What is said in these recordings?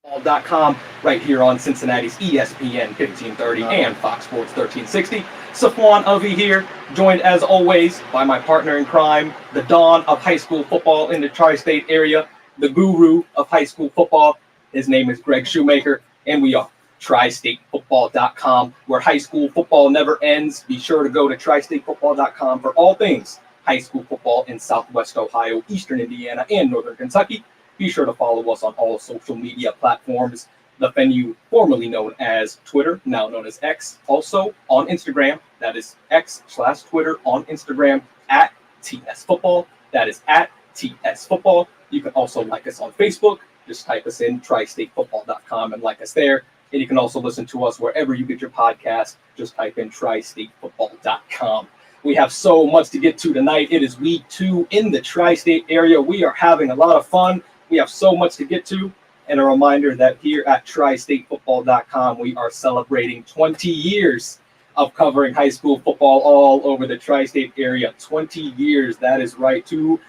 football.com right here on Cincinnati's ESPN 1530 and Fox Sports 1360. Safwan Avi here, joined as always by my partner in crime, the Dawn of high school football in the tri-state area, the guru of high school football. His name is Greg Shoemaker, and we are tristatefootball.com, where high school football never ends. Be sure to go to tristatefootball.com for all things high school football in Southwest Ohio, Eastern Indiana, and Northern Kentucky. Be sure to follow us on all social media platforms. The venue formerly known as Twitter, now known as X, also on Instagram. That is X/Twitter on Instagram at TS Football. That is at TS Football. You can also like us on Facebook. Just type us in tristatefootball.com and like us there. And you can also listen to us wherever you get your podcast. Just type in tristatefootball.com. We have so much to get to tonight. It is week 2 in the tri-state area. We are having a lot of fun. We have so much to get to. And a reminder that here at tristatefootball.com, we are celebrating 20 years of covering high school football all over the tri-state area. 20 years, that is right. 24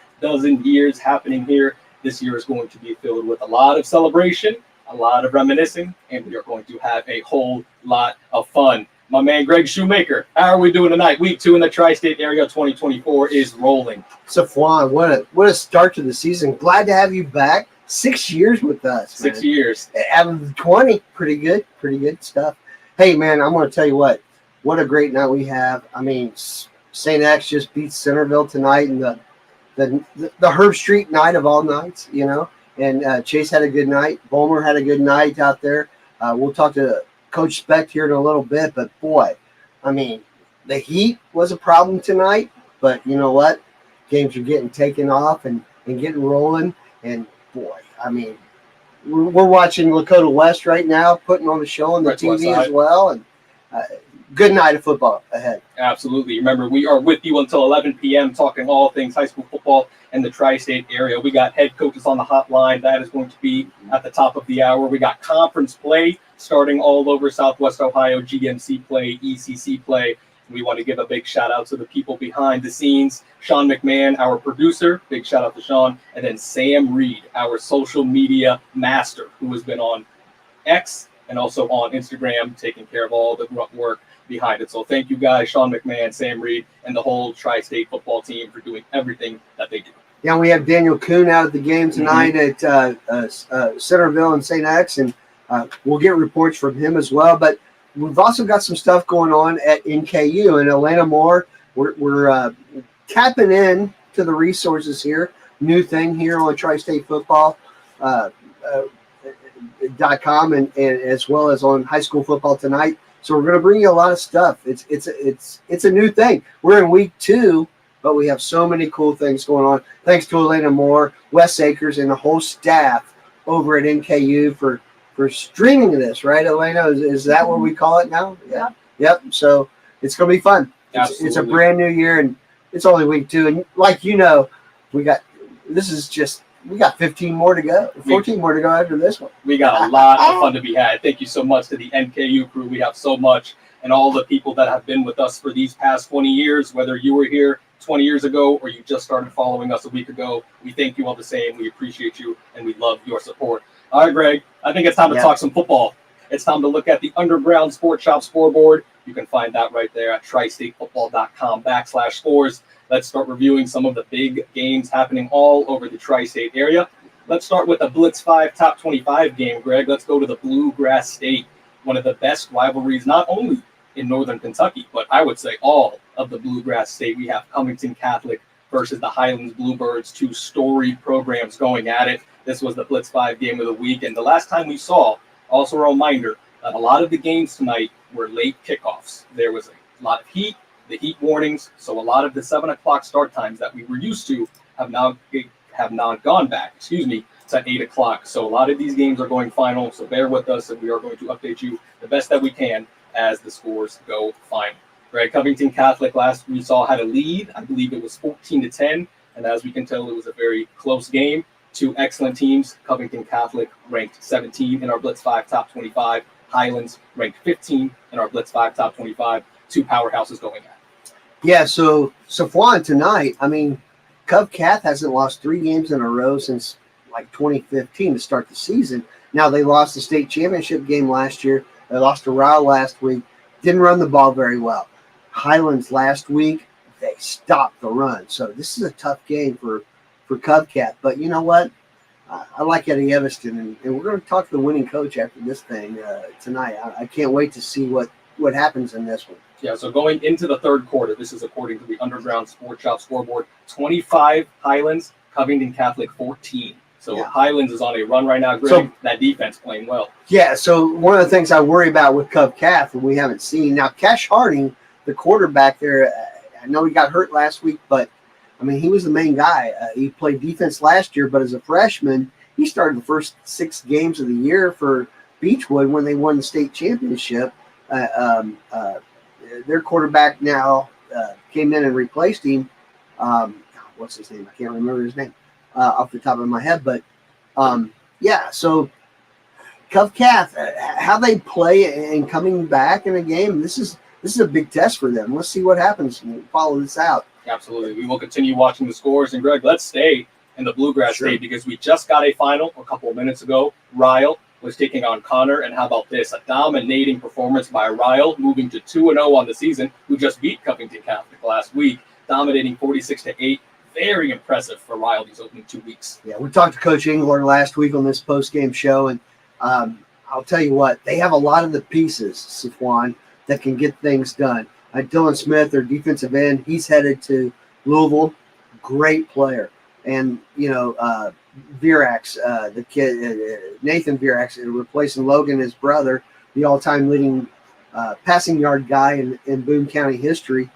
years happening here. This year is going to be filled with a lot of celebration, a lot of reminiscing, and we are going to have a whole lot of fun. My man, Greg Shoemaker, how are we doing tonight? Week 2 in the tri-state area 2024 is rolling. Safwan, what a start to the season. Glad to have you back. 6 years with us. 6 years. Out of the 20, pretty good stuff. Hey, man, I'm going to tell you what a great night we have. I mean, St. X just beat Centerville tonight in the Herb Street night of all nights, you know. And Chase had a good night. Bulmer had a good night out there. We'll talk to Coach Specht here in a little bit, but boy, I mean, the heat was a problem tonight, but you know what? Games are getting taken off and getting rolling, and boy, I mean, we're watching Lakota West right now, putting on the show on the TV as well, and good night of football ahead. Absolutely. Remember, we are with you until 11 p.m. talking all things high school football in the tri-state area. We got head coaches on the hotline. That is going to be at the top of the hour. We got conference play starting all over Southwest Ohio, GMC play, ECC play. We want to give a big shout out to the people behind the scenes. Sean McMahon, our producer, big shout out to Sean. And then Sam Reed, our social media master, who has been on X and also on Instagram, taking care of all the work behind it. So thank you guys, Sean McMahon, Sam Reed, and the whole tri-state football team for doing everything that they do. Yeah, we have Daniel Kuhn out at the game tonight at Centerville and St. X, and we'll get reports from him as well. But we've also got some stuff going on at NKU and Elena Moore. We're tapping in to the resources here. New thing here on Tri-State Football. .com and as well as on High School Football Tonight. So we're going to bring you a lot of stuff. It's a new thing. We're in week 2, but we have so many cool things going on. Thanks to Elena Moore, Wes Akers, and the whole staff over at NKU for streaming this, right, Elena? Is that what we call it now? Yeah. Yep. So it's going to be fun. It's a brand new year, and it's only week 2. And like you know, we got 15 more to go, 14 more to go after this one. We got a lot of fun to be had. Thank you so much to the NKU crew. We have so much, and all the people that have been with us for these past 20 years, whether you were here 20 years ago or you just started following us a week ago, we thank you all the same. We appreciate you, and we love your support. All right, Greg, I think it's time to talk some football. It's time to look at the Underground Sports Shop scoreboard. You can find that right there at tristatefootball.com/scores. Let's start reviewing some of the big games happening all over the tri-state area. Let's start with the Blitz 5 Top 25 game, Greg. Let's go to the Bluegrass State, one of the best rivalries, not only in Northern Kentucky, but I would say all of the Bluegrass State. We have Covington Catholic versus the Highlands Bluebirds, 2 storied programs going at it. This was the Blitz 5 game of the week. And the last time we saw, also a reminder that a lot of the games tonight were late kickoffs. There was a lot of heat. The heat warnings, so a lot of the 7 o'clock start times that we were used to have now gone back, to 8 o'clock. So a lot of these games are going final, so bear with us, and we are going to update you the best that we can as the scores go final. Greg, Covington Catholic last we saw had a lead. I believe it was 14-10, and as we can tell, it was a very close game. 2 excellent teams. Covington Catholic ranked 17 in our Blitz 5 Top 25. Highlands ranked 15 in our Blitz 5 Top 25. 2 powerhouses going at it. Yeah, so Safwan tonight, I mean, Cov Cath hasn't lost 3 games in a row since like 2015 to start the season. Now they lost the state championship game last year. They lost to Ryle last week. Didn't run the ball very well. Highlands last week, they stopped the run. So this is a tough game for Cubcat. But you know what? I like Eddie Evanston, and we're going to talk to the winning coach after this thing tonight. I can't wait to see what happens in this one. Yeah, so going into the third quarter, this is according to the Underground Sports Shop scoreboard, 25 Highlands, Covington Catholic 14. So Yeah. Highlands is on a run right now. Greg, So- that defense playing well. Yeah, so one of the things I worry about with Cubcat that we haven't seen now, Cash Harding, the quarterback there, I know he got hurt last week, but I mean, he was the main guy. He played defense last year, but as a freshman, he started the first 6 games of the year for Beechwood when they won the state championship. Their quarterback now came in and replaced him. What's his name? I can't remember his name off the top of my head, but yeah, so Cubcat, how they play and coming back in a game, this is a big test for them. Let's see what happens and follow this out. Absolutely. We will continue watching the scores. And Greg, let's stay in the Bluegrass Sure. State because we just got a final a couple of minutes ago. Ryle was taking on Connor. And how about this? A dominating performance by Ryle, moving to 2-0 on the season, who just beat Covington Catholic last week, dominating 46-8. Very impressive for Ryle these opening 2 weeks. Yeah, we talked to Coach Engler last week on this post-game show, and I'll tell you what, they have a lot of the pieces, Safwan, that can get things done. Dylan Smith, their defensive end, he's headed to Louisville. Great player. And, Virax, the kid, Nathan Virax, replacing Logan, his brother, the all-time leading passing yard guy in Boone County history.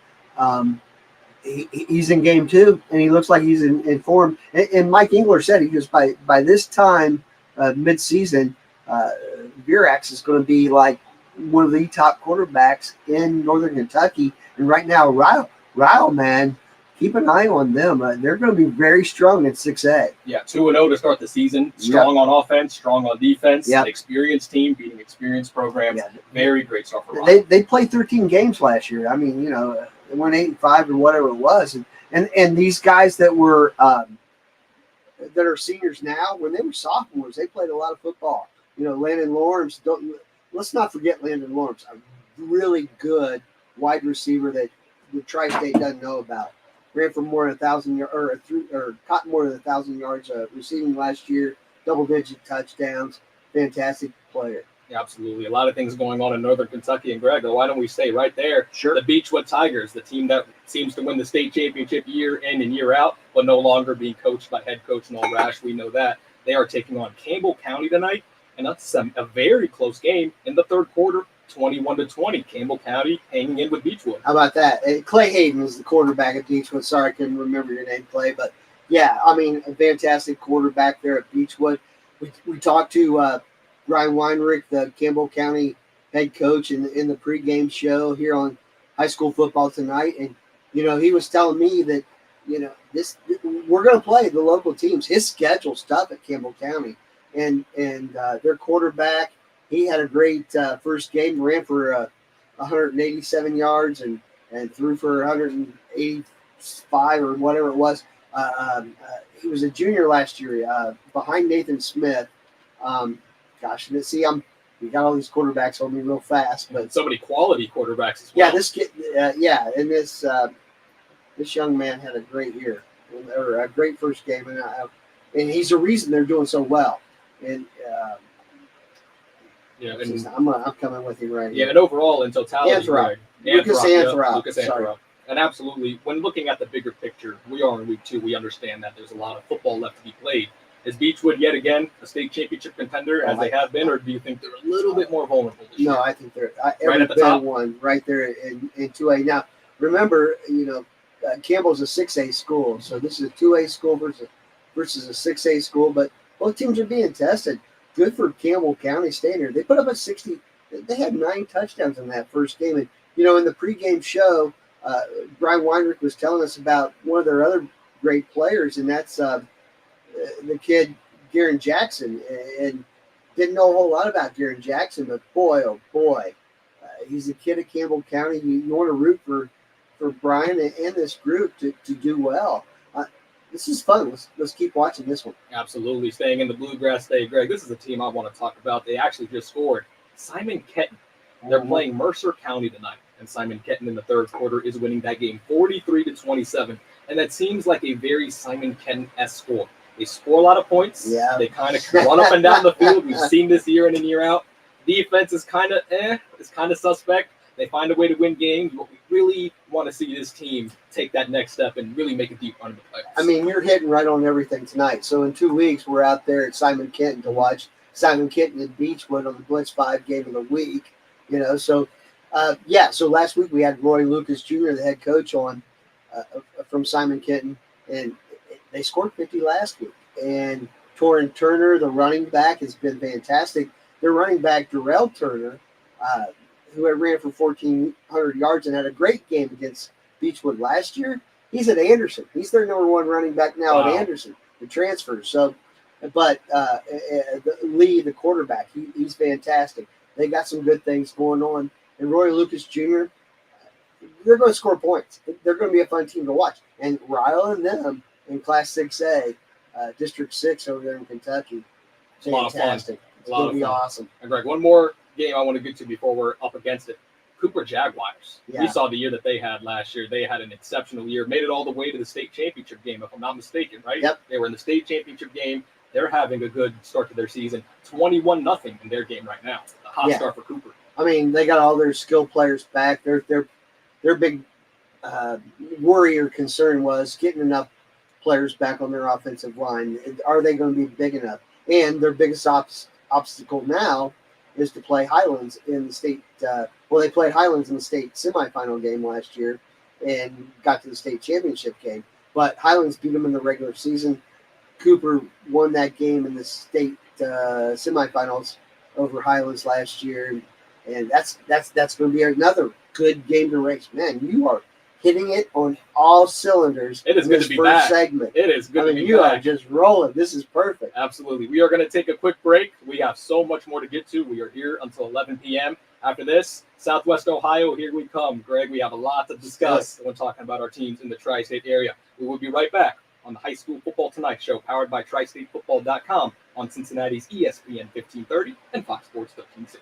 He's in game 2, and he looks like he's in form. And Mike Engler said, he goes, by this time, mid-season, Virax is going to be like one of the top quarterbacks in Northern Kentucky. And right now, Ryle, man, keep an eye on them. They're going to be very strong at 6A. Yeah, 2-0 to start the season. Strong on offense, strong on defense. Yep. Experienced team, beating experienced programs. Yeah. Very great start for Ryle. They played 13 games last year. I mean, they went 8-5 or whatever it was. And these guys that were that are seniors now, when they were sophomores, they played a lot of football. Landon Lawrence. Let's not forget Landon Lawrence, a really good wide receiver that the Tri-State doesn't know about. Ran for more than 1,000 yards, or caught more than 1,000 yards receiving last year. Double-digit touchdowns. Fantastic player. Yeah, absolutely. A lot of things going on in Northern Kentucky. And Greg, why don't we stay right there? Sure. The Beechwood Tigers, the team that seems to win the state championship year in and year out, but no longer being coached by head coach Noel Rash. We know that. They are taking on Campbell County tonight, and that's a very close game in the third quarter, 21-20. Campbell County hanging in with Beechwood. How about that? Clay Hayden is the quarterback at Beechwood. Sorry, I couldn't remember your name, Clay. But, yeah, I mean, a fantastic quarterback there at Beechwood. We talked to Brian Weinrich, the Campbell County head coach, in the pregame show here on High School Football Tonight. And, he was telling me that, we're going to play the local teams. His schedule's tough at Campbell County. And their quarterback, he had a great first game, ran for 187 yards and threw for 185 or whatever it was. He was a junior last year behind Nathan Smith. You got all these quarterbacks on me real fast. But So many quality quarterbacks as yeah, well. this kid, and this young man had a great year, or a great first game, and he's the reason they're doing so well. And I'm coming with you right Yeah, here. and overall, in totality, Anthrop. Greg, Lucas Anthrop. Lucas Sorry. Anthrop. And absolutely, when looking at the bigger picture, we are in week 2. We understand that there's a lot of football left to be played. Is Beechwood yet again a state championship contender as they have been, or do you think they're a little bit more vulnerable this year? No, I think they're Right every at the bit top? one right there in 2A. Now, remember, Campbell's a 6A school, so this is a 2A school versus a 6A school, but both teams are being tested. Good for Campbell County staying here. They put up a 60. They had 9 touchdowns in that first game, and in the pregame show, Brian Weinrich was telling us about one of their other great players, and that's the kid Garen Jackson. And didn't know a whole lot about Garen Jackson, but boy, oh boy, he's a kid of Campbell County. You want to root for Brian and this group to do well. this is fun. Let's keep watching this one. Absolutely. Staying in the Bluegrass State, Greg, this is a team I want to talk about. They actually just scored. Simon Kenton. They're playing Mercer County tonight, and Simon Kenton in the third quarter is winning that game 43-27. And that seems like a very Simon Kenton-esque score. They score a lot of points. Yeah. They kind of run up and down the field. We've seen this year in and year out. Defense is kind of it's kind of suspect. They find a way to win games. But we really want to see this team take that next step and really make a deep run in the playoffs. I mean, you're hitting right on everything tonight. So in 2 weeks, we're out there at Simon Kenton to watch Simon Kenton and Beechwood on the Blitz 5 game of the week. So so last week we had Roy Lucas Jr., the head coach, on from Simon Kenton, and they scored 50 last week. And Torrin Turner, the running back, has been fantastic. Their running back, Darrell Turner, who had ran for 1,400 yards and had a great game against Beechwood last year, he's at Anderson. He's their number one running back now at Anderson, the transfer. So, but Lee, the quarterback, he's fantastic. They got some good things going on. And Roy Lucas Jr., they're going to score points. They're going to be a fun team to watch. And Ryle and them in Class 6A, District 6 over there in Kentucky, fantastic. It's going to be awesome. And Greg, one more game I want to get to before we're up against it. Cooper Jaguars. Yeah. We saw the year that they had last year. They had an exceptional year, made it all the way to the state championship game, if I'm not mistaken, right? Yep. They were in the state championship game. They're having a good start to their season. 21-0 in their game right now. A hot start for Cooper. I mean, they got all their skill players back. Their big worry or concern was getting enough players back on their offensive line. Are they going to be big enough? And their biggest obstacle now is to play Highlands in the state. They played Highlands in the state semifinal game last year and got to the state championship game. But Highlands beat them in the regular season. Cooper won that game in the state semifinals over Highlands last year, and that's going to be another good game to race. Man, you are hitting it on all cylinders. It is in good this to be first back. segment. It is good to be you back. are just rolling. This is perfect. Absolutely. We are going to take a quick break. We have so much more to get to. We are here until 11 p.m. After this, Southwest Ohio, here we come. Greg, we have a lot to discuss when talking about our teams in the Tri-State area. We will be right back on the High School Football Tonight show, powered by TriStateFootball.com on Cincinnati's ESPN 1530 and Fox Sports 1360.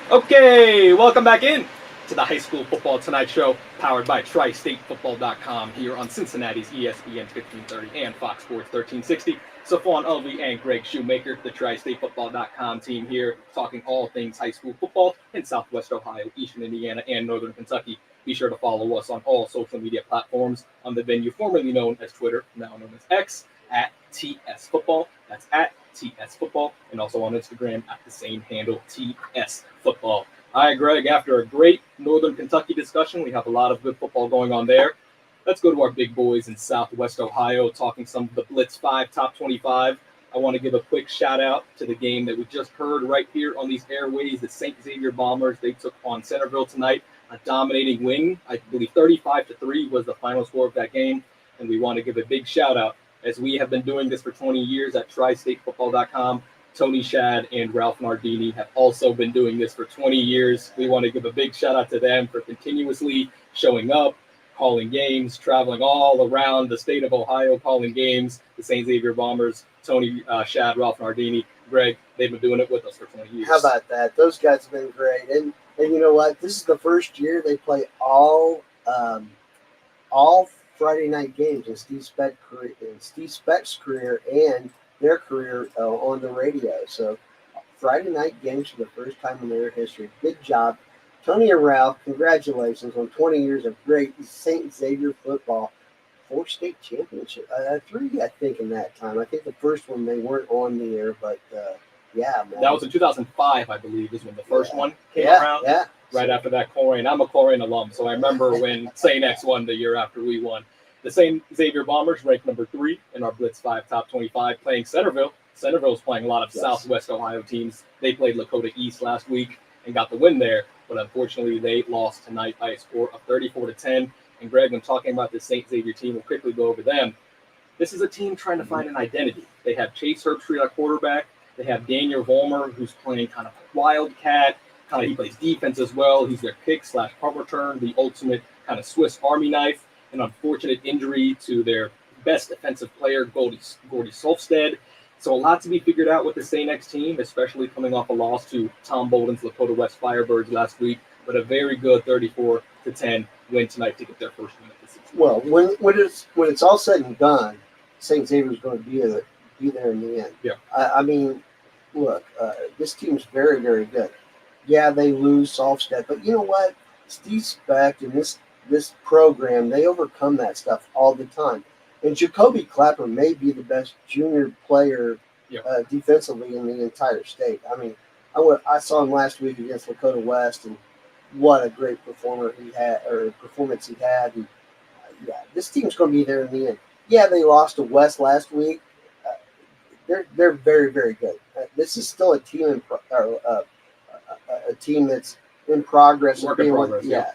Okay, welcome back in to the High School Football Tonight Show, powered by TriStateFootball.com here on Cincinnati's ESPN 1530 and Fox Sports 1360. Safwan Elvey and Greg Shoemaker, the TriStateFootball.com team here, talking all things high school football in Southwest Ohio, Eastern Indiana, and Northern Kentucky. Be sure to follow us on all social media platforms on the venue formerly known as Twitter, now known as X, at TS Football. That's at TS Football, and also on Instagram at the same handle, TS Football. Hi, Greg. After a great Northern Kentucky discussion, we have a lot of good football going on there. Let's go to our big boys in Southwest Ohio, talking some of the Blitz 5 Top 25. I want to give a quick shout out to the game that we just heard right here on these airways. The St. Xavier Bombers, they took on Centerville tonight, a dominating win. I believe 35-3 was the final score of that game, and we want to give a big shout out, as we have been doing this for 20 years at TriStateFootball.com. Tony Shad and Ralph Nardini have also been doing this for 20 years. We want to give a big shout out to them for continuously showing up, calling games, traveling all around the state of Ohio, calling games. The St. Xavier Bombers, Tony Shad, Ralph Nardini, Greg, they've been doing it with us for 20 years. How about that? Those guys have been great. And you know what? This is the first year they play all Friday night games in Steve Speck's career and their career on the radio. So Friday night games for the first time in their history. Good job. Tony and Ralph, congratulations on 20 years of great St. Xavier football. 4 state championship. 3, I think, in that time. I think the first one they weren't on the air, but yeah, man. That was in 2005, I believe, is when the first one came around. Yeah. Right after that, Colerain. I'm a Colerain alum, so I remember when St. X won the year after we won. The St. Xavier Bombers ranked number 3 in our Blitz 5 Top 25, playing Centerville. Centerville's playing a lot of Southwest Ohio teams. They played Lakota East last week and got the win there, but unfortunately they lost tonight by a score of 34-10. And Greg, when talking about the St. Xavier team, we'll quickly go over them. This is a team trying to find an identity. They have Chase Herbstreit at quarterback. They have Daniel Vollmer, who's playing kind of wildcat. He plays defense as well. He's their kick/punt return, the ultimate kind of Swiss Army knife. An unfortunate injury to their best defensive player, Gordy Solfstead. So a lot to be figured out with the St. X team, especially coming off a loss to Tom Bolden's Lakota West Firebirds last week, but a very good 34-10 win tonight to get their first win of the season. Well, when it's all said and done, St. Xavier's going to be there in the end. Yeah. I mean, look, this team's very, very good. Yeah, they lose Solfstead, but you know what? Steve Speck and this program, they overcome that stuff all the time. And Jacoby Clapper may be the best junior player defensively in the entire state. I mean, I saw him last week against Lakota West, and what a great performance he had. And this team's going to be there in the end. Yeah, they lost to West last week. They're very, very good. This is still a team a team that's in progress. Work in progress. Yeah,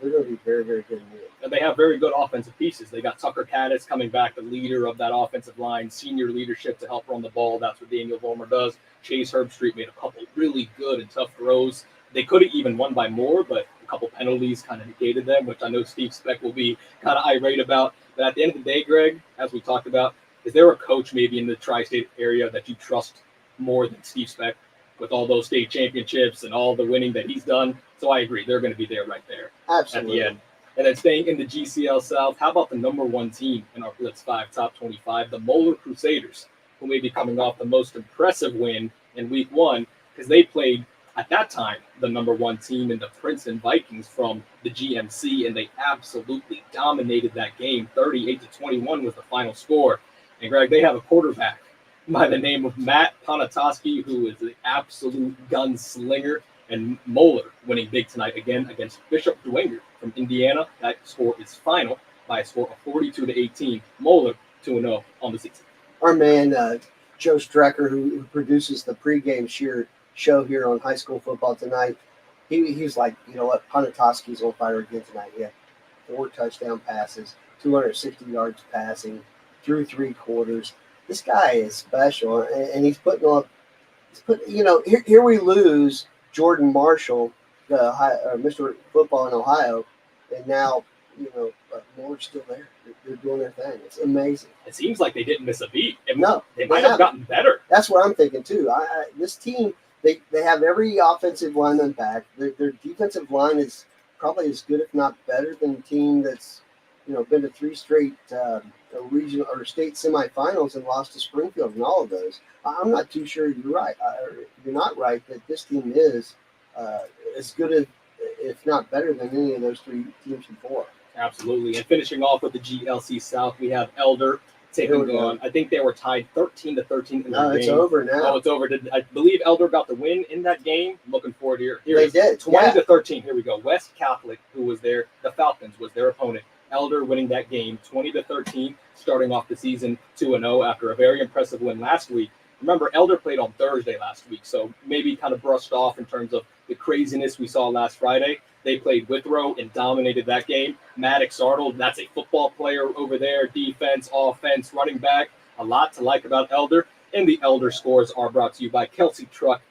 they're going to be very, very good in the end. And they have very good offensive pieces. They got Tucker Caddis coming back, the leader of that offensive line, senior leadership to help run the ball. That's what Daniel Vollmer does. Chase Herbstreit made a couple really good and tough throws. They could have even won by more, but a couple penalties kind of negated them, which I know Steve Speck will be kind of irate about. But at the end of the day, Greg, as we talked about, is there a coach maybe in the tri-state area that you trust more than Steve Speck with all those state championships and all the winning that he's done? So I agree. They're going to be there right there. Absolutely. At the end. And then staying in the GCL South, how about the number 1 team in our Blitz 5 Top 25, the Moeller Crusaders, who may be coming off the most impressive win in Week 1, because they played, at that time, the number 1 team in the Princeton Vikings from the GMC, and they absolutely dominated that game. 38-21 was the final score. And, Greg, they have a quarterback by the name of Matt Ponatoski, who is the absolute gunslinger. And Moeller winning big tonight again against Bishop Dwenger from Indiana. That score is final by a score of 42-18. Moeller 2-0 on the season. Our man, Joe Strecker, who produces the pregame show here on High School Football Tonight, he's like, you know what, Ponatoski's on fire again tonight. He had 4 touchdown passes, 260 yards passing, through 3 quarters. This guy is special, and he's putting on. Here we lose Jordan Marshall, Mr. Football in Ohio, and now, Moore's still there. They're doing their thing. It's amazing. It seems like they didn't miss a beat. No, they might have gotten better. That's what I'm thinking too. This team, they have every offensive lineman back. Their defensive line is probably as good, if not better, than a team that's been to three straight regional or state semifinals and lost to Springfield in all of those. I'm not too sure you're right. You're not right that this team is as good as, if not better than any of those three teams before. Absolutely. And finishing off with the GLC South, we have Elder taking on. I think they were tied 13-13 in the game. It's over now. Oh, it's over. I believe Elder got the win in that game. Looking forward here. They did. 20-13. Here we go. West Catholic, who was there, the Falcons was their opponent. Elder winning that game 20-13, starting off the season 2-0 after a very impressive win last week. Remember, Elder played on Thursday last week, so maybe kind of brushed off in terms of the craziness we saw last Friday. They played Withrow and dominated that game. Maddox Arnold, that's a football player over there, defense, offense, running back. A lot to like about Elder. And the Elder scores are brought to you by Kelsey Truck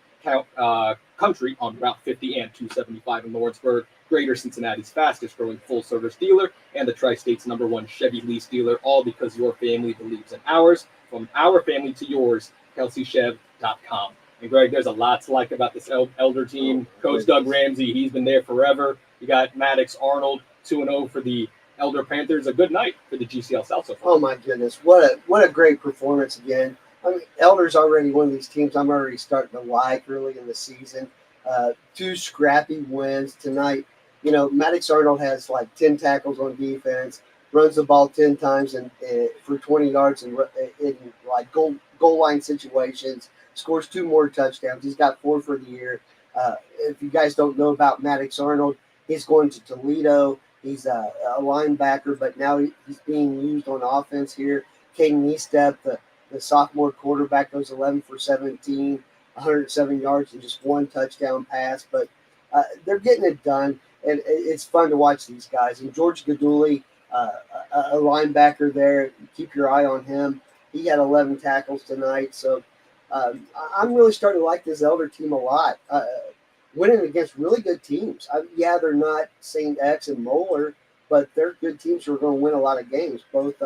Country on Route 50 and 275 in Lawrenceburg, Greater Cincinnati's fastest growing full-service dealer and the Tri-State's #1 Chevy lease dealer, all because your family believes in ours. From our family to yours, KelseyChev.com. And Greg, there's a lot to like about this Elder team. Coach Doug Ramsey, he's been there forever. You got Maddox Arnold, 2-0 for the Elder Panthers. A good night for the GCL South so far. Oh my goodness, what a great performance again. I mean, Elder's already one of these teams I'm already starting to like early in the season. Two scrappy wins tonight. Maddox Arnold has like 10 tackles on defense, runs the ball 10 times and for 20 yards in like goal line situations. Scores 2 more touchdowns. He's got 4 for the year. If you guys don't know about Maddox Arnold, he's going to Toledo. He's a linebacker, but now he's being used on offense here. Caden Neestep, the sophomore quarterback, goes 11 for 17, 107 yards and just 1 touchdown pass. But they're getting it done, and it's fun to watch these guys. And George Gaduli, a linebacker there, keep your eye on him. He had 11 tackles tonight, so I'm really starting to like this Elder team a lot. Winning against really good teams. They're not St. X and Moeller, but they're good teams who are going to win a lot of games, both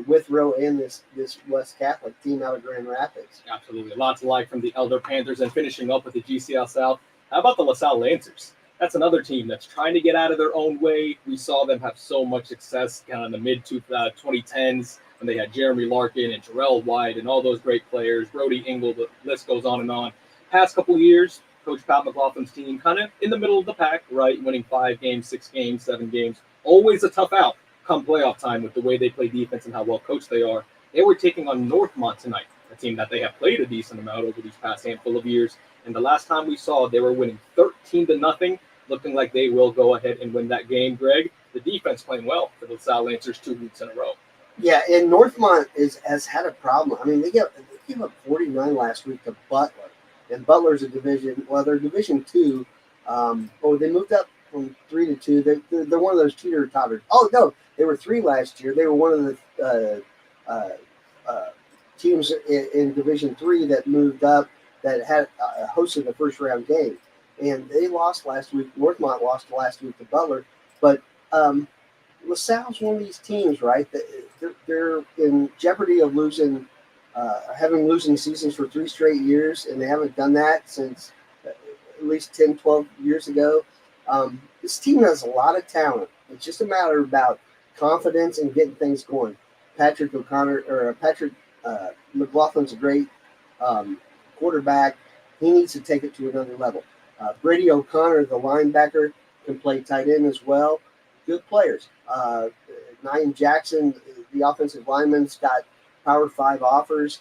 Withrow and this West Catholic team out of Grand Rapids. Absolutely. Lots to like from the Elder Panthers. And finishing up with the GCL South, how about the LaSalle Lancers? That's another team that's trying to get out of their own way. We saw them have so much success kind of in the mid-2010s when they had Jeremy Larkin and Terrell White and all those great players, Brody Engel, the list goes on and on. Past couple of years, Coach Pat McLaughlin's team kind of in the middle of the pack, right? Winning 5 games, 6 games, 7 games. Always a tough out come playoff time with the way they play defense and how well coached they are. They were taking on Northmont tonight, a team that they have played a decent amount over these past handful of years. And the last time we saw, they were winning 13-0, looking like they will go ahead and win that game. Greg, the defense playing well for the LaSalle Lancers 2 weeks in a row. Yeah, and Northmont has had a problem. I mean, they gave up 49 last week to Butler. And Butler's a division, they're Division 2. They moved up from 3 to 2. They're one of those teeter-totters. Oh, no, they were 3 last year. They were one of the teams in Division 3 that moved up that had hosted the first-round game. And they lost last week. Northmont lost last week to Butler. But LaSalle's one of these teams, right? They're in jeopardy of having losing seasons for 3 straight years, and they haven't done that since at least 10, 12 years ago. This team has a lot of talent. It's just a matter about confidence and getting things going. Patrick McLaughlin's a great quarterback. He needs to take it to another level. Brady O'Connor, the linebacker, can play tight end as well. Good players. Nian Jackson, the offensive lineman's got Power 5 offers.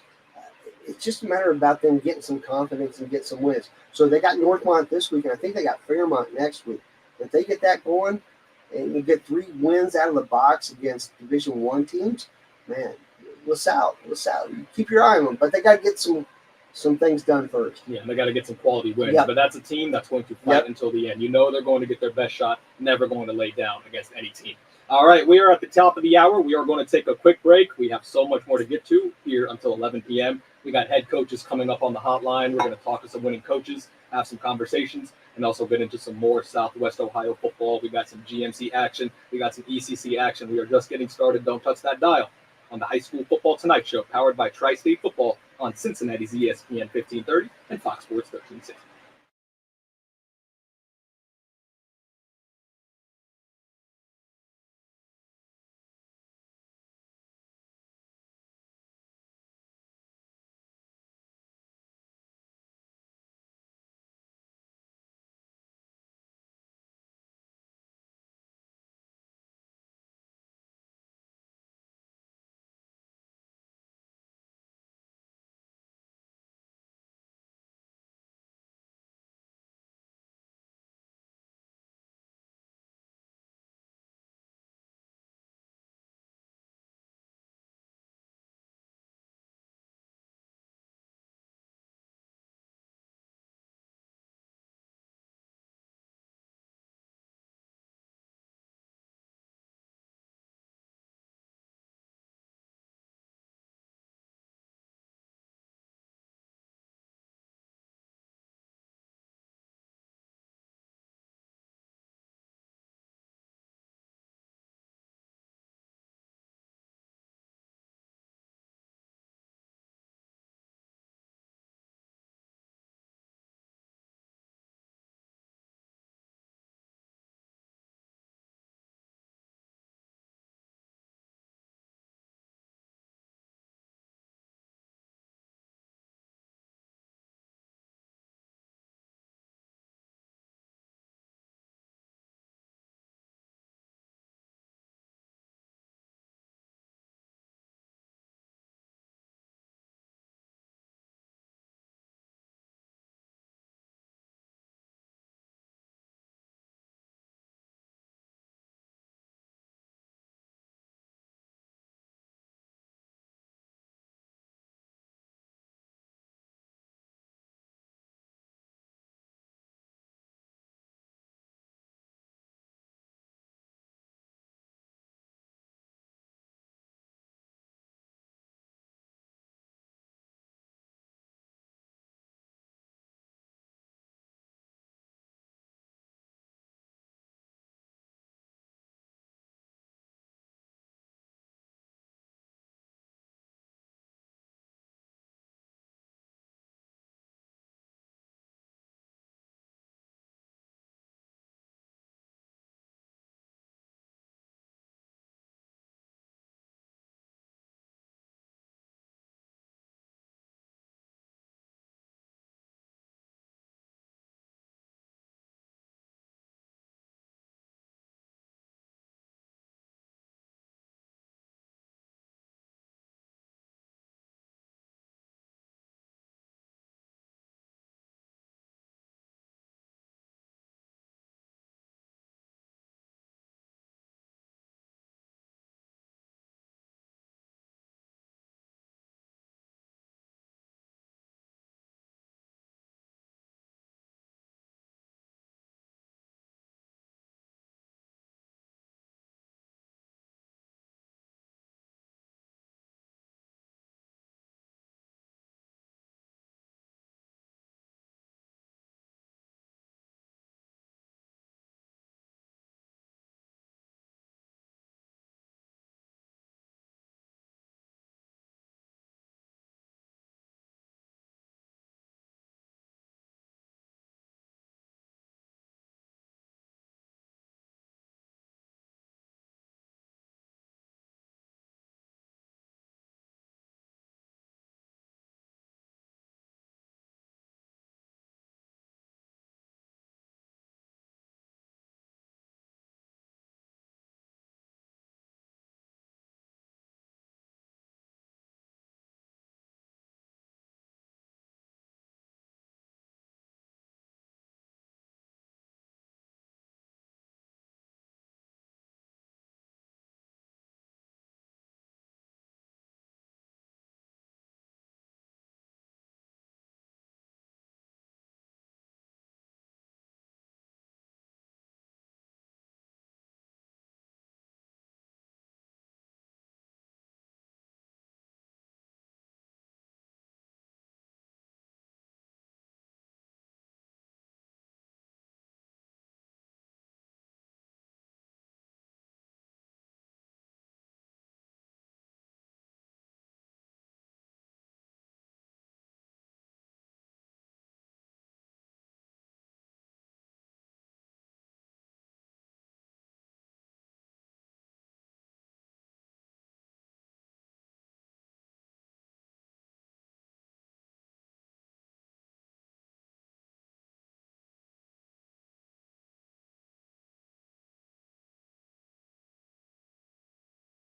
It's just a matter about them getting some confidence and get some wins. So they got Northmont this week, and I think they got Fairmont next week. If they get that going and you get 3 wins out of the box against Division 1 teams, man, LaSalle, keep your eye on them. But they got to get some things done first. Yeah, they got to get some quality wins. Yep. But that's a team that's going to fight until the end. They're going to get their best shot, never going to lay down against any team. All right, we are at the top of the hour. We are going to take a quick break. We have so much more to get to here until 11 p.m. We got head coaches coming up on the hotline. We're going to talk to some winning coaches, have some conversations, and also get into some more Southwest Ohio football. We got some GMC action. We got some ECC action. We are just getting started. Don't touch that dial. on the High School Football Tonight Show, powered by Tri-State Football on Cincinnati's ESPN 1530 and Fox Sports 1360.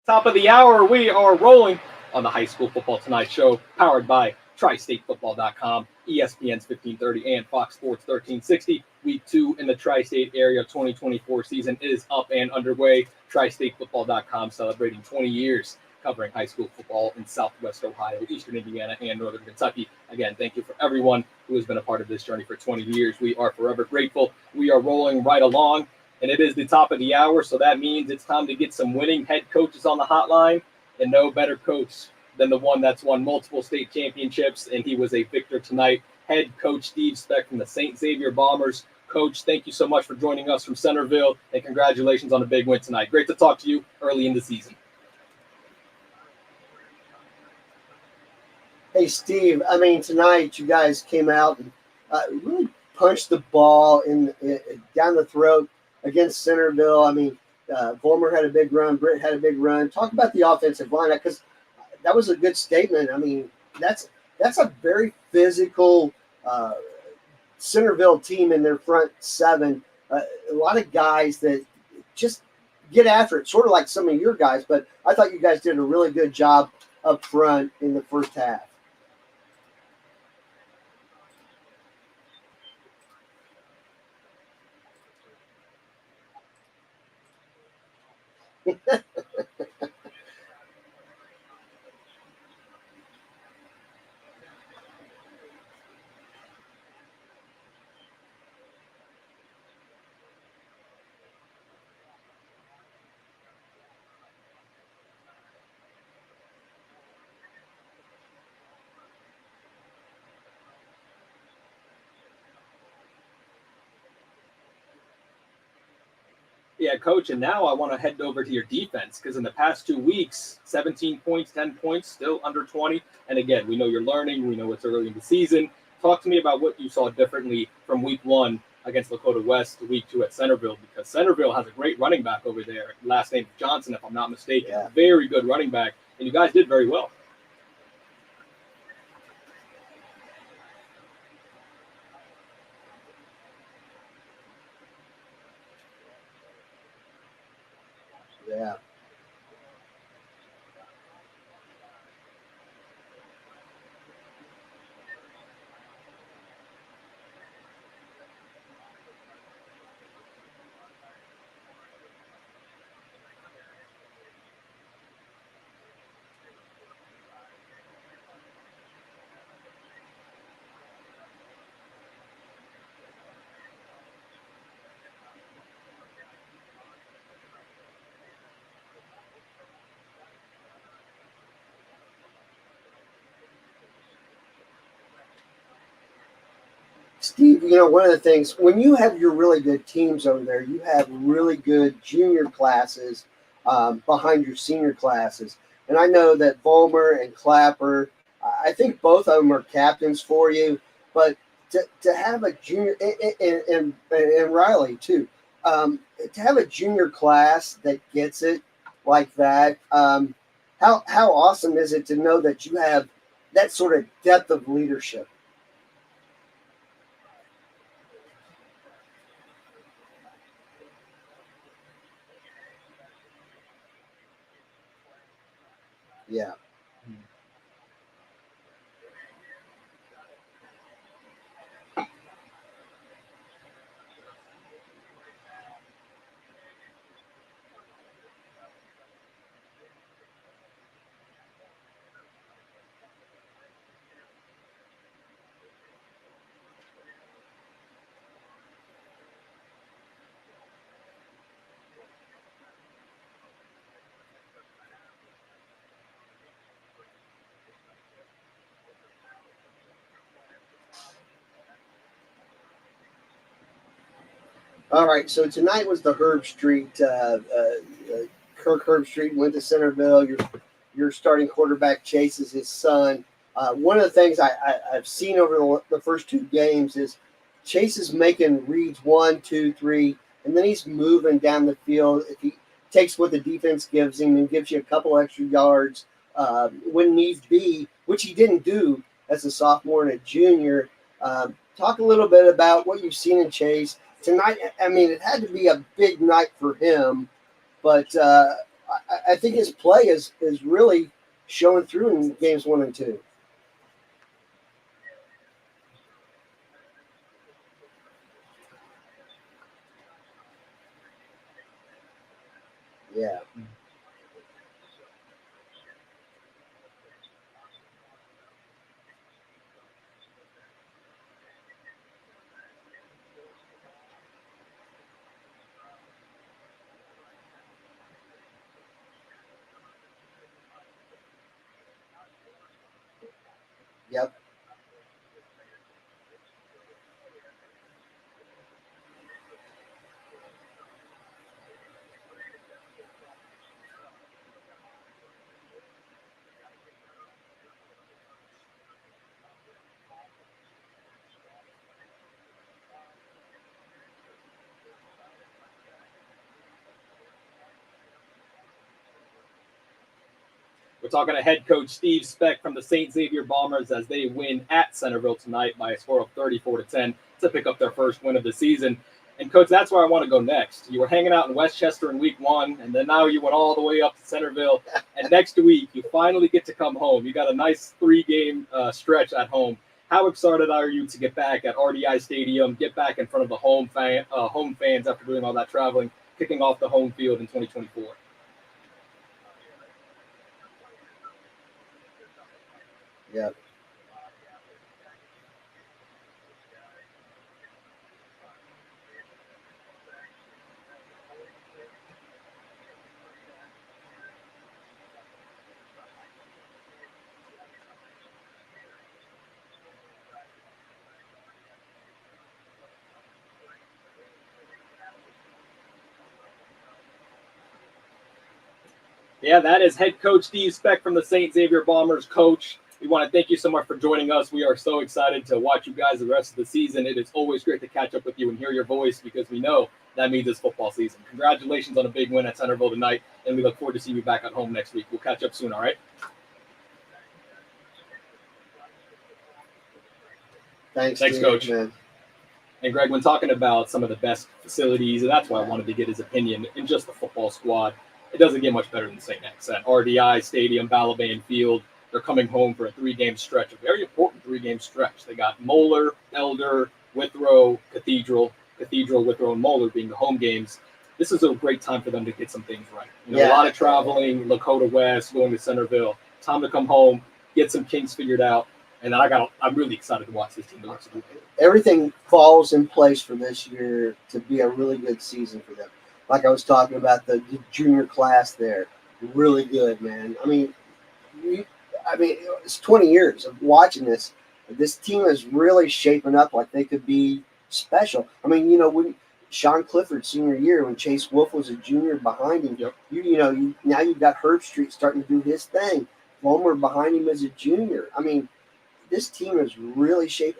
Top of the hour, we are rolling on the High School Football Tonight show, powered by TriStateFootball.com, ESPN's 1530 and Fox Sports 1360. Week 2 in the Tri-State area 2024 season is up and underway. TriStateFootball.com celebrating 20 years covering high school football in Southwest Ohio, Eastern Indiana, and Northern Kentucky. Again, thank you for everyone who has been a part of this journey for 20 years. We are forever grateful. We are rolling right along, and it is the top of the hour, so that means it's time to get some winning head coaches on the hotline, and no better coach than the one that's won multiple state championships, and he was a victor tonight. Head coach Steve Speck from the St. Xavier Bombers. Coach, thank you so much for joining us from Centerville, and congratulations on a big win tonight. Great to talk to you early in the season. Hey, Steve, I mean, tonight you guys came out and really punched the ball down the throat against Centerville. I mean, Vollmer had a big run. Britt had a big run. Talk about the offensive line, because that was a good statement. I mean, that's a very physical Centerville team in their front seven. A lot of guys that just get after it, sort of like some of your guys. But I thought you guys did a really good job up front in the first half. Yeah, Coach, and now I want to head over to your defense, because in the past 2 weeks, 17 points, 10 points, still under 20. And again, we know you're learning. We know it's early in the season. Talk to me about what you saw differently from week 1 against Lakota West to week 2 at Centerville, because Centerville has a great running back over there. Last name Johnson, if I'm not mistaken. Yeah. Very good running back. And you guys did very well. Yeah. Steve, one of the things, when you have your really good teams over there, you have really good junior classes behind your senior classes. And I know that Vollmer and Clapper, I think both of them are captains for you, but to have a junior, and Riley too, to have a junior class that gets it like that, how awesome is it to know that you have that sort of depth of leadership? Yeah. All right, so tonight was the Herb Street. Kirk Herbstreit went to Centerville. Your starting quarterback Chase is his son. One of the things I've seen over the first 2 games is Chase is making reads 1, 2, 3, and then he's moving down the field. If he takes what the defense gives him and gives you a couple extra yards when needs be, which he didn't do as a sophomore and a junior. Talk a little bit about what you've seen in Chase tonight. I mean, it had to be a big night for him, but I think his play is really showing through in games 1 and 2. Yeah. Yep. We're talking to head coach Steve Speck from the St. Xavier Bombers as they win at Centerville tonight by a score of 34-10 to pick up their first win of the season. And coach, that's where I want to go next. You were hanging out in Westchester in week 1, and then now you went all the way up to Centerville. And next week, you finally get to come home. You got a nice 3-game stretch at home. How excited are you to get back at RDI Stadium, get back in front of the home fans after doing all that traveling, kicking off the home field in 2024? Yep. Yeah, that is head coach Steve Speck from the St. Xavier Bombers. Coach, we want to thank you so much for joining us. We are so excited to watch you guys the rest of the season. It is always great to catch up with you and hear your voice because we know that means it's football season. Congratulations on a big win at Centerville tonight, and we look forward to seeing you back at home next week. We'll catch up soon, all right? Thanks, Thanks, Steve, Coach. man. And Greg, when talking about some of the best facilities, and that's why I wanted to get his opinion in just the football squad, it doesn't get much better than St. X at RDI Stadium, Balaban Field. They're coming home for a 3-game stretch, a very important 3-game stretch. They got Moeller, Elder, Withrow, Cathedral, Withrow, and Moeller being the home games. This is a great time for them to get some things right. A lot of traveling, Lakota West, going to Centerville. Time to come home, get some kinks figured out, and I'm really excited to watch this team the rest of the way. Everything falls in place for this year to be a really good season for them. Like I was talking about the junior class there, really good, man. It's 20 years of watching this. This team is really shaping up like they could be special. When Sean Clifford senior year, when Chase Wolf was a junior behind him, Yep. now you've got Herb Street starting to do his thing. Fulmer behind him as a junior. This team is really shaped.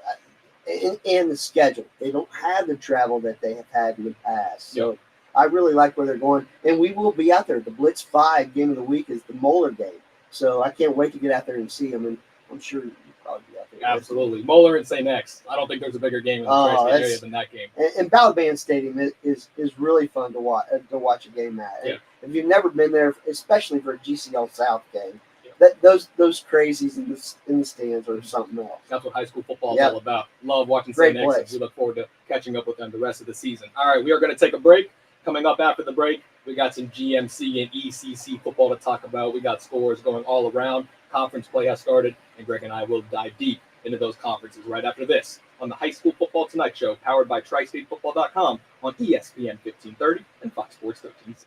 And the schedule. They don't have the travel that they have had in the past. So Yep. I really like where they're going. And we will be out there. The Blitz 5 game of the week is the Moeller game. So I can't wait to get out there and see them. And I'm sure you'll probably be out there. Absolutely. Moeller and St. X. I don't think there's a bigger game in the tri-state area than that game. And Balaban Stadium is really fun to watch a game at. Yeah. If you've never been there, especially for a GCL South game, Yeah. those crazies in the stands are something else. That's what high school football is all about. Love watching Great St. X. place. We look forward to catching up with them the rest of the season. All right, we are going to take a break. Coming up after the break, we got some GMC and ECC football to talk about. We got scores going all around. Conference play has started, and Greg and I will dive deep into those conferences right after this on the High School Football Tonight Show, powered by TriStateFootball.com on ESPN 1530 and Fox Sports 1360.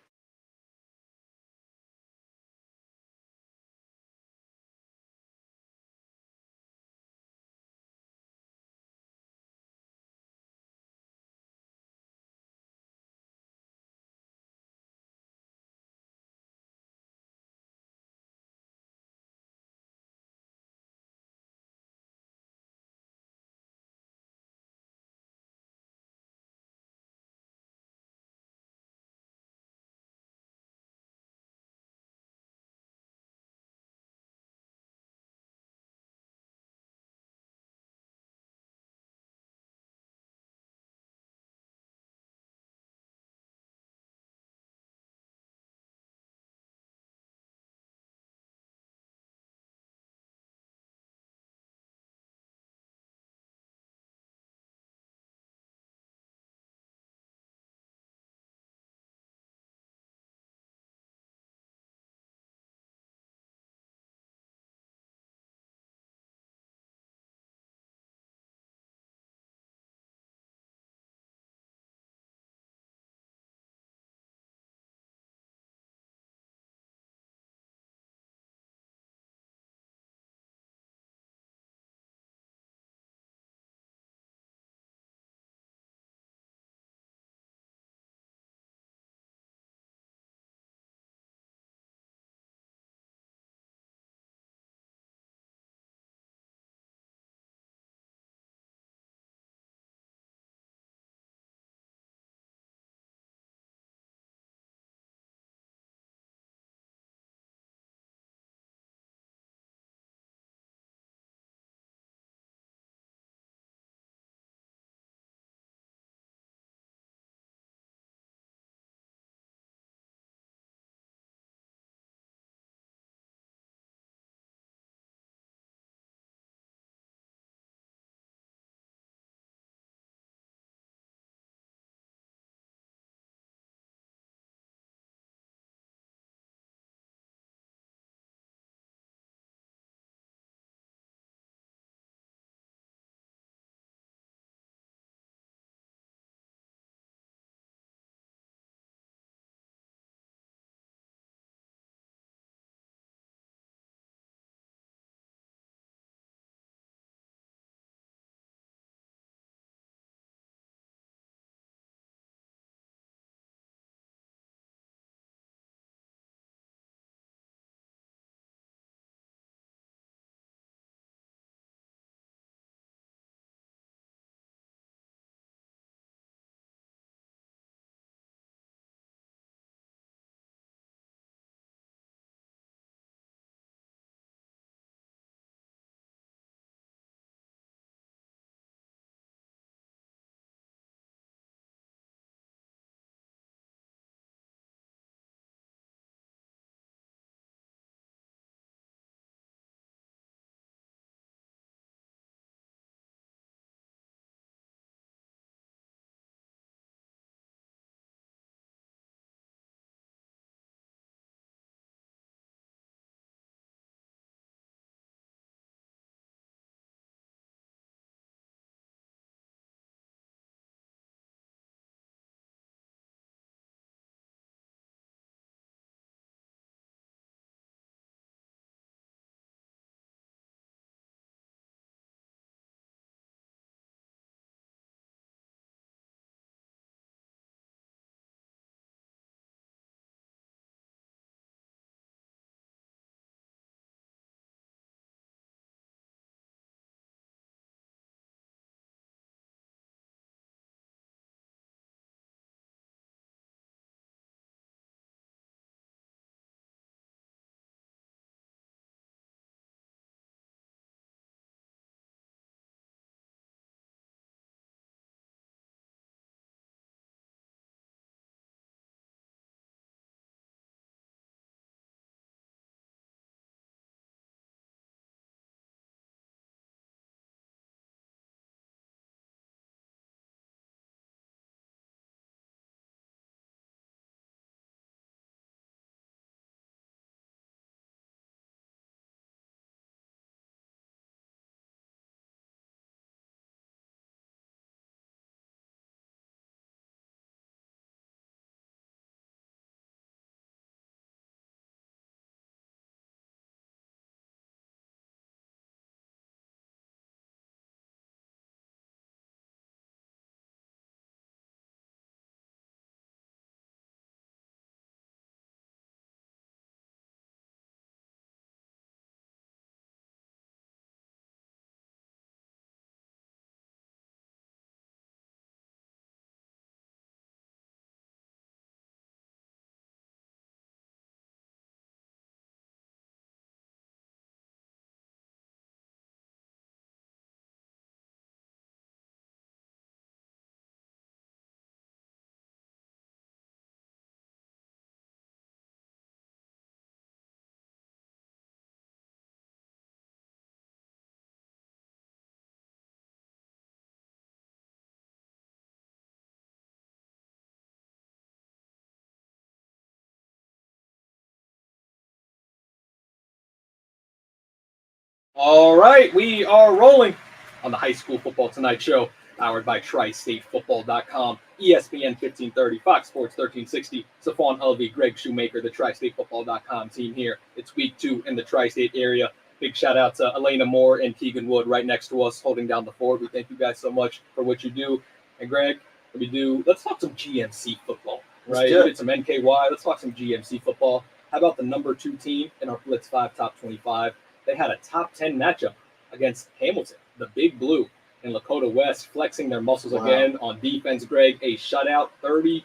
All right, we are rolling on the High School Football Tonight show, powered by TriStateFootball.com, ESPN 1530, Fox Sports 1360, Safon Elvey, Greg Shoemaker, the TriStateFootball.com team here. It's week 2 in the Tri-State area. Big shout out to Elena Moore and Keegan Wood right next to us, holding down the fort. We thank you guys so much for what you do. And Greg, let's talk some GMC football, right? We did some NKY. Let's talk some GMC football. How about the number 2 team in our Blitz 5 Top 25? They had a top 10 matchup against Hamilton, the Big Blue, in Lakota West, flexing their muscles again on defense. Greg, a shutout, 31-0.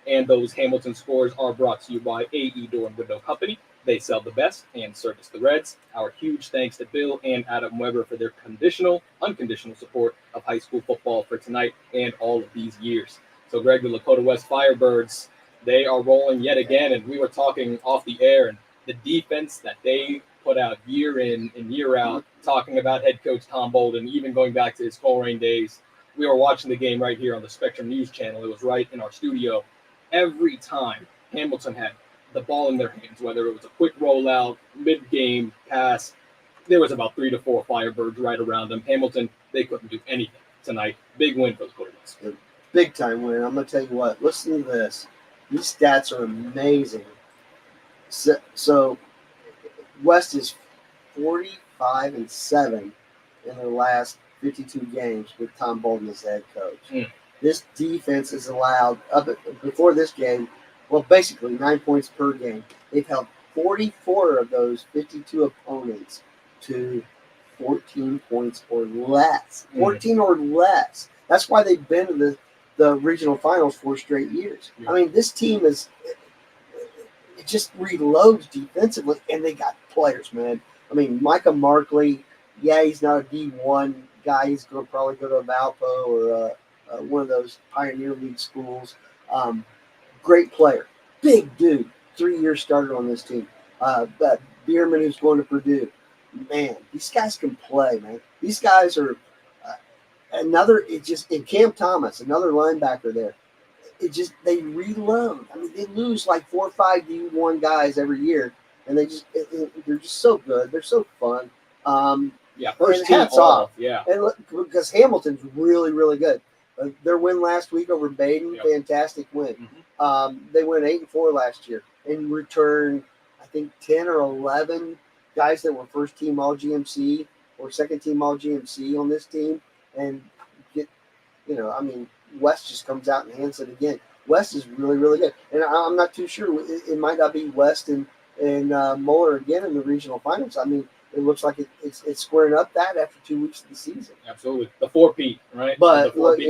And those Hamilton scores are brought to you by AE Door and Window Company. They sell the best and service the Reds. Our huge thanks to Bill and Adam Weber for their unconditional support of high school football for tonight and all of these years. So, Greg, the Lakota West Firebirds, they are rolling yet again, and we were talking off the air, and the defense that they put out year in and year out, talking about head coach Tom Bolden, even going back to his Colerain days. We were watching the game right here on the Spectrum News channel. It was right in our studio. Every time Hamilton had the ball in their hands, whether it was a quick rollout, mid-game pass, there was about 3 to 4 Firebirds right around them. Hamilton, they couldn't do anything tonight. Big win for the Cougars. Big time win. I'm going to tell you what. Listen to this. These stats are amazing. So West is 45-7 in their last 52 games with Tom Bolden as head coach. This defense is allowed before this game, well, basically 9 points per game. They've held 44 of those 52 opponents to 14 points or less. 14 or less. That's why they've been to the regional finals 4 straight years. I mean, this team is. It just reloads defensively, and they got players, man. I mean, Micah Markley, he's not a D1 guy. He's going to probably go to Valpo or one of those Pioneer League schools. Great player. Big dude. 3-year starter on this team. But Bierman, who's going to Purdue. Man, these guys can play, man. These guys are and Cam Thomas, another linebacker there. They reload. I mean, they lose like 4 or 5 D1 guys every year, and they're just so good. They're so fun. First team hats off. Yeah, and because Hamilton's really, really good. Their win last week over Baden, fantastic win. They went 8-4 last year and returned, I think, 10 or 11 guys that were first team All GMC or second team All GMC on this team, and West just comes out and hands it again. West is really, really good. And I'm not too sure. It might not be West and Moeller again in the regional finals. I mean, it looks like it's squaring up that after 2 weeks of the season. Absolutely. The 4-peat, right? But look, we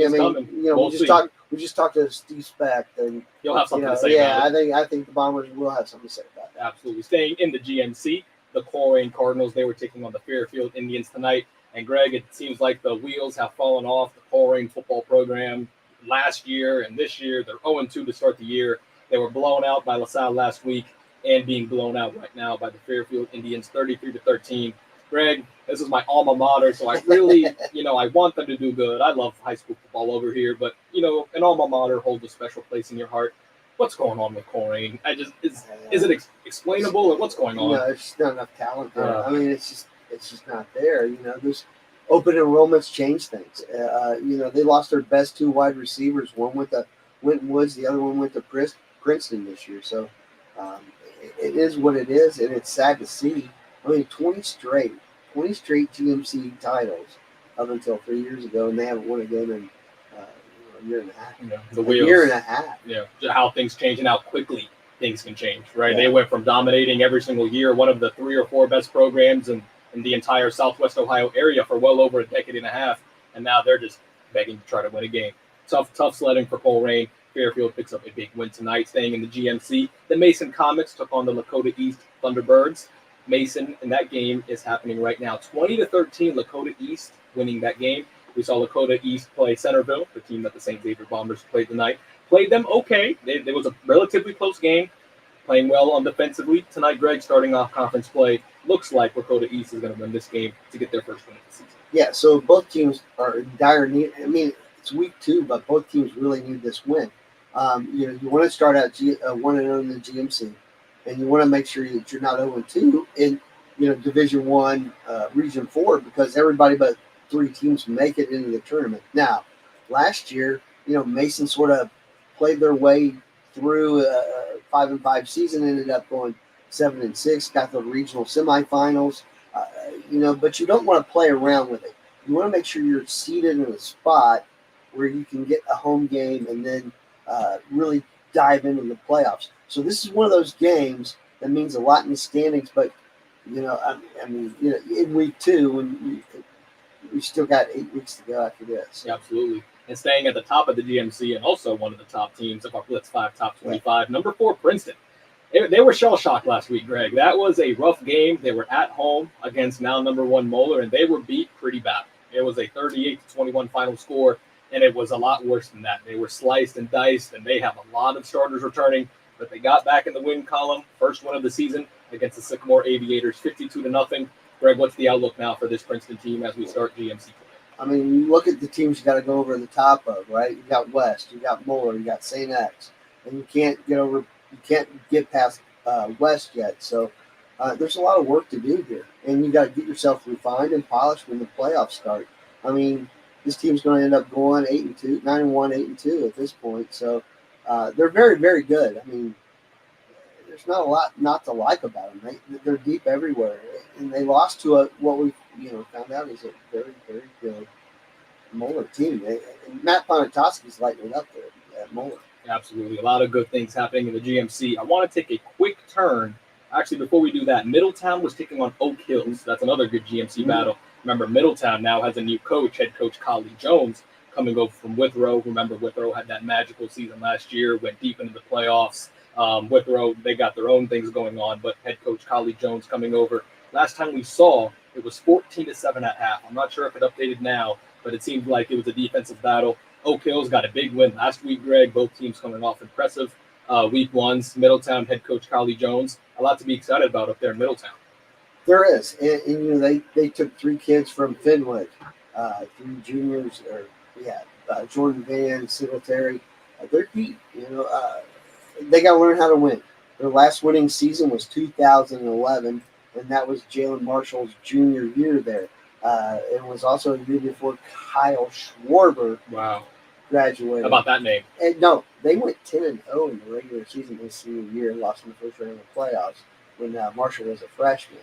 just talked to Steve Speck, and he'll have something to say about it. I think the Bombers will have something to say about it. Absolutely. Staying in the GMC, the Colerain Cardinals, they were taking on the Fairfield Indians tonight. And Greg, it seems like the wheels have fallen off the Colerain football program last year and this year. They're 0-2 to start the year. They were blown out by LaSalle last week and being blown out right now by the Fairfield Indians, 33-13. Greg, this is my alma mater, so I really, I want them to do good. I love high school football over here, but, an alma mater holds a special place in your heart. What's going on with Colerain? Is it explainable, or what's going on? There's just not enough talent there. I mean, it's just not there. There's open enrollments change things. They lost their best 2 wide receivers. One went to Winton Woods, the other one went to Princeton this year. So it is what it is, and it's sad to see. I mean, 20 straight GMC titles up until 3 years ago, and they haven't won a game in a year and a half. Year and a half. Yeah, how things change and how quickly things can change, right? They went from dominating every single year, one of the 3 or 4 best programs in the entire Southwest Ohio area for well over a decade and a half, and now they're just begging to try to win a game. Tough sledding for Colerain. Fairfield picks up a big win tonight, staying in the GMC. The Mason Comets took on the Lakota East Thunderbirds. Mason, in that game, is happening right now. 20-13, Lakota East winning that game. We saw Lakota East play Centerville, the team that the St. Xavier Bombers played tonight. Played them okay. It was a relatively close game. Playing well on defensively. Tonight, Greg, starting off conference play, looks like Lakota East is going to win this game to get their first win of the season. Yeah, so both teams are in dire need. I mean, it's week 2, but both teams really need this win. You want to start out 1-0 in the GMC, and you want to make sure that you're not 0-2 in Division One, Region Four, because everybody but three teams make it into the tournament. Now, last year, Mason sort of played their way through a 5-5 season, ended up going 7-6, got the regional semifinals. But you don't want to play around with it. You want to make sure you're seated in a spot where you can get a home game and then really dive into the playoffs. So this is one of those games that means a lot in the standings. But in week two, when we still got 8 weeks to go after this. Yeah, absolutely. And staying at the top of the GMC and also one of the top teams of our Blitz 5 Top 25, number 4, Princeton. They were shell-shocked last week, Greg. That was a rough game. They were at home against now number 1 Moeller, and they were beat pretty bad. It was a 38-21 final score, and it was a lot worse than that. They were sliced and diced, and they have a lot of starters returning, but they got back in the win column. First win of the season against the Sycamore Aviators, 52-0. Greg, what's the outlook now for this Princeton team as we start GMC play? I mean, you look at the teams you got to go over the top of, right? You got West, you got Moeller, you got St. X, and you can't get past West yet. So there's a lot of work to do here, and you got to get yourself refined and polished when the playoffs start. I mean, this team's going to end up going 8-2, 9-1, 8-2 at this point. So they're very, very good. I mean, there's not a lot not to like about them. They're deep everywhere, and they lost to what we found out is a very, very good Moeller team. And Matt Ponatoski's lighting it up there at Moeller. Absolutely. A lot of good things happening in the GMC. I want to take a quick turn. Actually, before we do that, Middletown was taking on Oak Hills. That's another good GMC battle. Remember, Middletown now has a new coach, head coach Collie Jones, coming over from Withrow. Remember, Withrow had that magical season last year, went deep into the playoffs. Withrow, they got their own things going on, but head coach Collie Jones coming over. Last time we saw, it was 14-7 at half. I'm not sure if it updated now, but it seemed like it was a defensive battle. Oak Hills got a big win last week, Greg. Both teams coming off impressive week ones. Middletown head coach Collie Jones. A lot to be excited about up there in Middletown. There is. And they took 3 kids from Fenwick, 3 juniors, Jordan Van, Singletary. They're deep. They got to learn how to win. Their last winning season was 2011, and that was Jalen Marshall's junior year there. It was also a year before Kyle Schwarber graduated. How about that name? And no, they went 10-0 in the regular season his senior year, lost in the first round of the playoffs when Marshall was a freshman,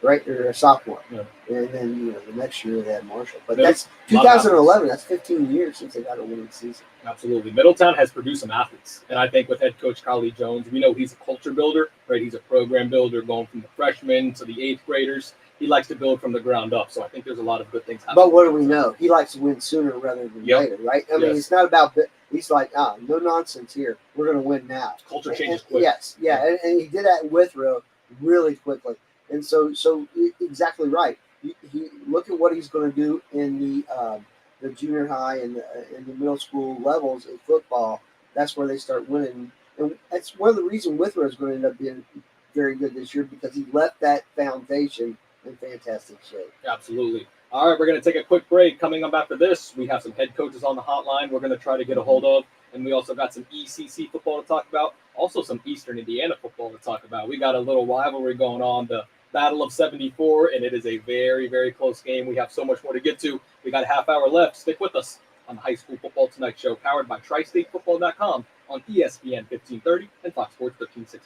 right, or a sophomore. Yeah. And then the next year they had Marshall. But that's 2011. That's 15 years since they got a winning season. Absolutely. Middletown has produced some athletes, and I think with head coach Collie Jones, we know he's a culture builder, right? He's a program builder, going from the freshmen to the 8th graders. He likes to build from the ground up, so I think there's a lot of good things happening. But what do we know? He likes to win sooner rather than later, right? I mean, it's not about – he's like, no nonsense here. We're going to win now. Culture changes quick. Yes, yeah, and he did that in Withrow really quickly. And so exactly right. He look at what he's going to do in the junior high and the middle school levels of football. That's where they start winning. And that's one of the reasons Withrow is going to end up being very good this year, because he left that foundation in fantastic shape. Absolutely. All right, we're going to take a quick break. Coming up after this, we have some head coaches on the hotline we're going to try to get a hold of, and we also got some ECC football to talk about, also some Eastern Indiana football to talk about. We got a little rivalry going on, the Battle of 74, and it is a very, very close game. We have so much more to get to. We got a half hour left. Stick with us on the High School Football Tonight Show, powered by TriStateFootball.com on ESPN 1530 and Fox Sports 1360.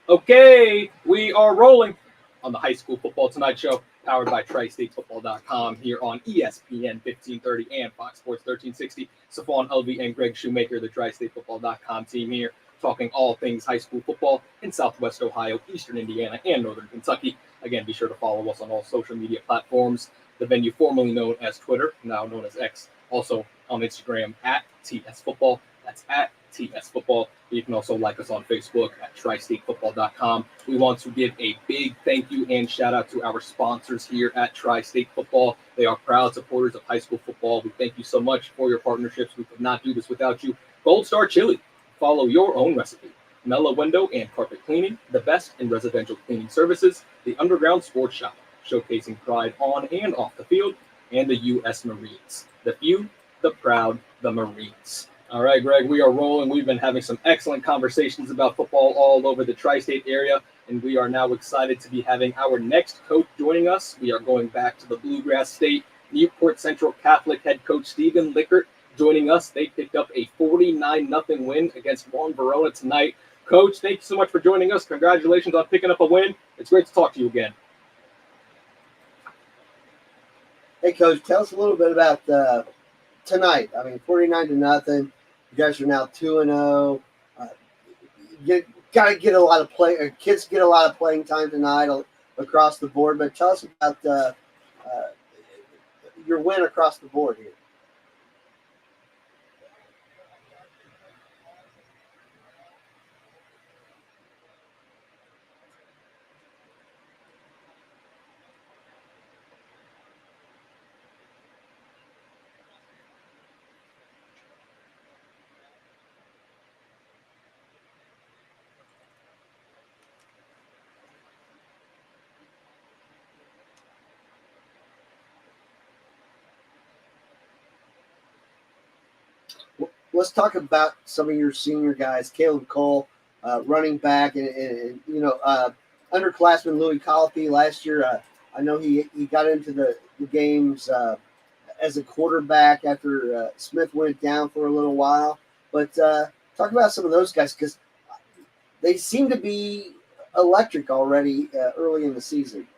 Okay, we are rolling on the High School Football Tonight Show, powered by TriStateFootball.com here on ESPN 1530 and Fox Sports 1360. Safwan Elvey and Greg Shoemaker, the TriStateFootball.com team here, talking all things high school football in Southwest Ohio, Eastern Indiana, and Northern Kentucky. Again, be sure to follow us on all social media platforms. The venue formerly known as Twitter, now known as X, also on Instagram at TS Football. That's at TS Football. You can also like us on Facebook at tristatefootball.com. We want to give a big thank you and shout out to our sponsors here at Tri-State Football. They are proud supporters of high school football. We thank you so much for your partnerships. We could not do this without you. Gold Star Chili. Follow your own recipe. Mella Window and Carpet Cleaning, the best in residential cleaning services. The Underground Sports Shop, showcasing pride on and off the field. And the U.S. Marines. The few, the proud, the Marines. All right, Greg, we are rolling. We've been having some excellent conversations about football all over the tri-state area, and we are now excited to be having our next coach joining us. We are going back to the Bluegrass State. Newport Central Catholic head coach Stephen Lickert joining us. They picked up a 49-0 win against Juan Verona tonight. Coach, thank you so much for joining us. Congratulations on picking up a win. It's great to talk to you again. Hey, Coach, tell us a little bit about tonight. I mean, 49-0. You guys are now 2-0. You got to get a lot of play. Kids get a lot of playing time tonight across the board. But tell us about your win across the board here. Let's talk about some of your senior guys. Caleb Cole, running back, and underclassman Louis Colopy last year. I know he got into the games as a quarterback after Smith went down for a little while. But talk about some of those guys because they seem to be electric already early in the season.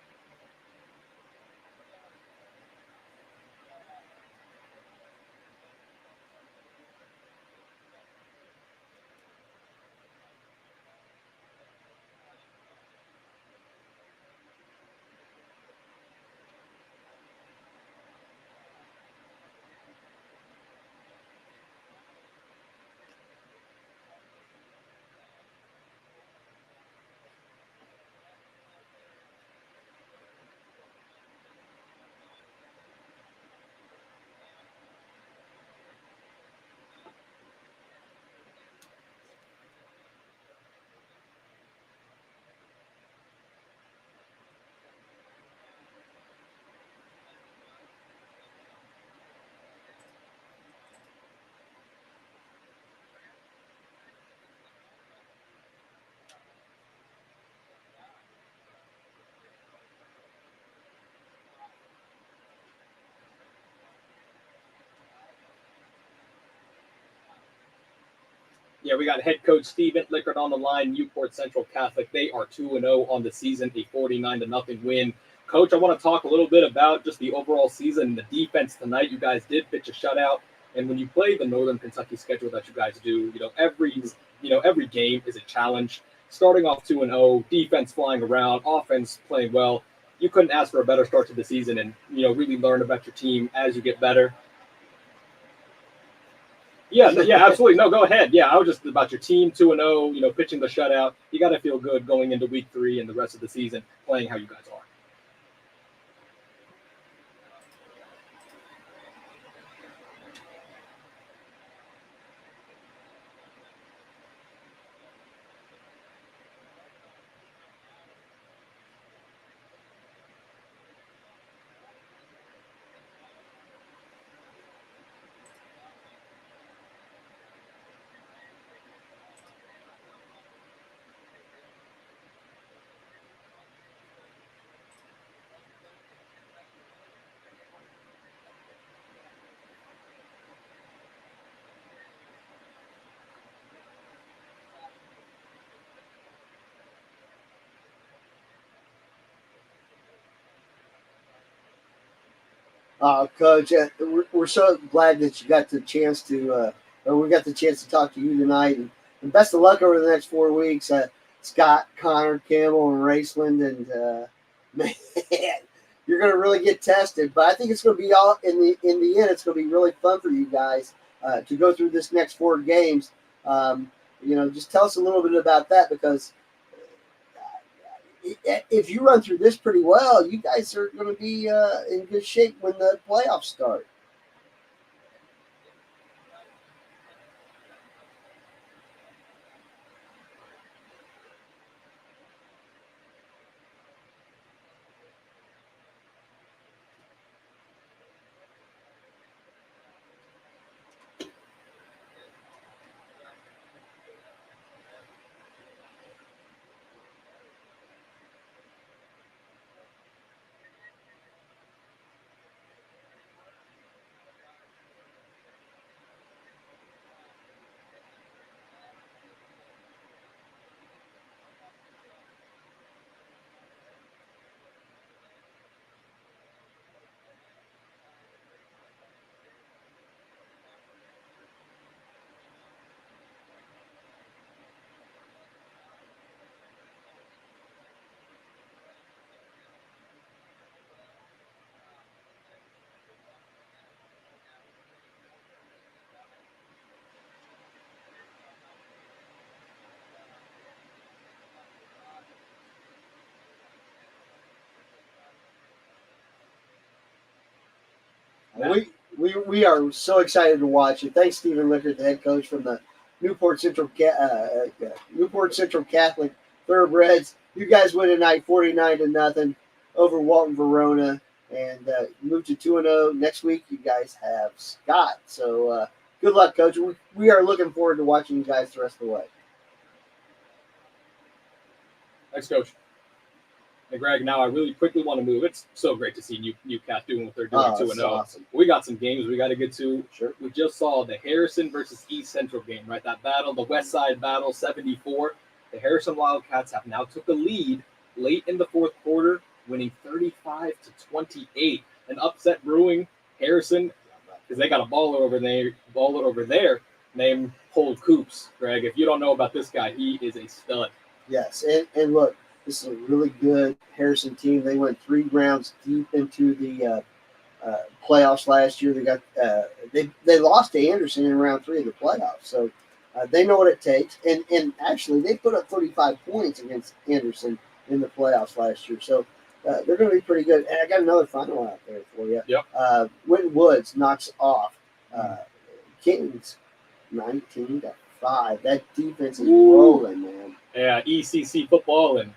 Yeah, we got head coach Stephen Lickert on the line, Newport Central Catholic. They are 2-0 on the season, a 49-0 win. Coach, I want to talk a little bit about just the overall season and the defense tonight. You guys did pitch a shutout, and when you play the Northern Kentucky schedule that you guys do, every game is a challenge. Starting off 2-0, defense flying around, offense playing well. You couldn't ask for a better start to the season, and really learn about your team as you get better. Yeah, absolutely. No, go ahead. Yeah, I was just about your team 2-0, pitching the shutout. You got to feel good going into week 3 and the rest of the season playing how you guys are. Coach, we're so glad that you got the chance to, or we got the chance to talk to you tonight. And best of luck over the next 4 weeks. Scott, Connor, Campbell, and Raceland. And man, you're going to really get tested. But I think it's going to be all in the end. It's going to be really fun for you guys to go through this next 4 games. Just tell us a little bit about that, because if you run through this pretty well, you guys are going to be in good shape when the playoffs start. We are so excited to watch it. Thanks, Stephen Lickert, the head coach from the Newport Central Catholic Thoroughbreds. You guys win tonight, 49-0 over Walton Verona, and move to 2-0. Next week, you guys have Scott. So good luck, Coach. We are looking forward to watching you guys the rest of the way. Thanks, Coach. And Greg, now I really quickly want to move. It's so great to see Newcastle doing what they're doing, 2-0. Awesome. We got some games we got to get to. Sure. We just saw the Harrison versus East Central game, right? That battle, the West Side battle, 74. The Harrison Wildcats have now took the lead late in the fourth quarter, winning 35-28. An upset brewing. Harrison, because they got a baller over there named Cole Coops. Greg, if you don't know about this guy, he is a stud. Yes, and look, this is a really good Harrison team. They went 3 rounds deep into the playoffs last year. They got they lost to Anderson in round 3 of the playoffs, so they know what it takes. And actually, they put up 35 points against Anderson in the playoffs last year, so they're going to be pretty good. And I got another final out there for you. Yep. Winton Woods knocks off Kings 19-5. That defense is rolling, man. Yeah, ECC football and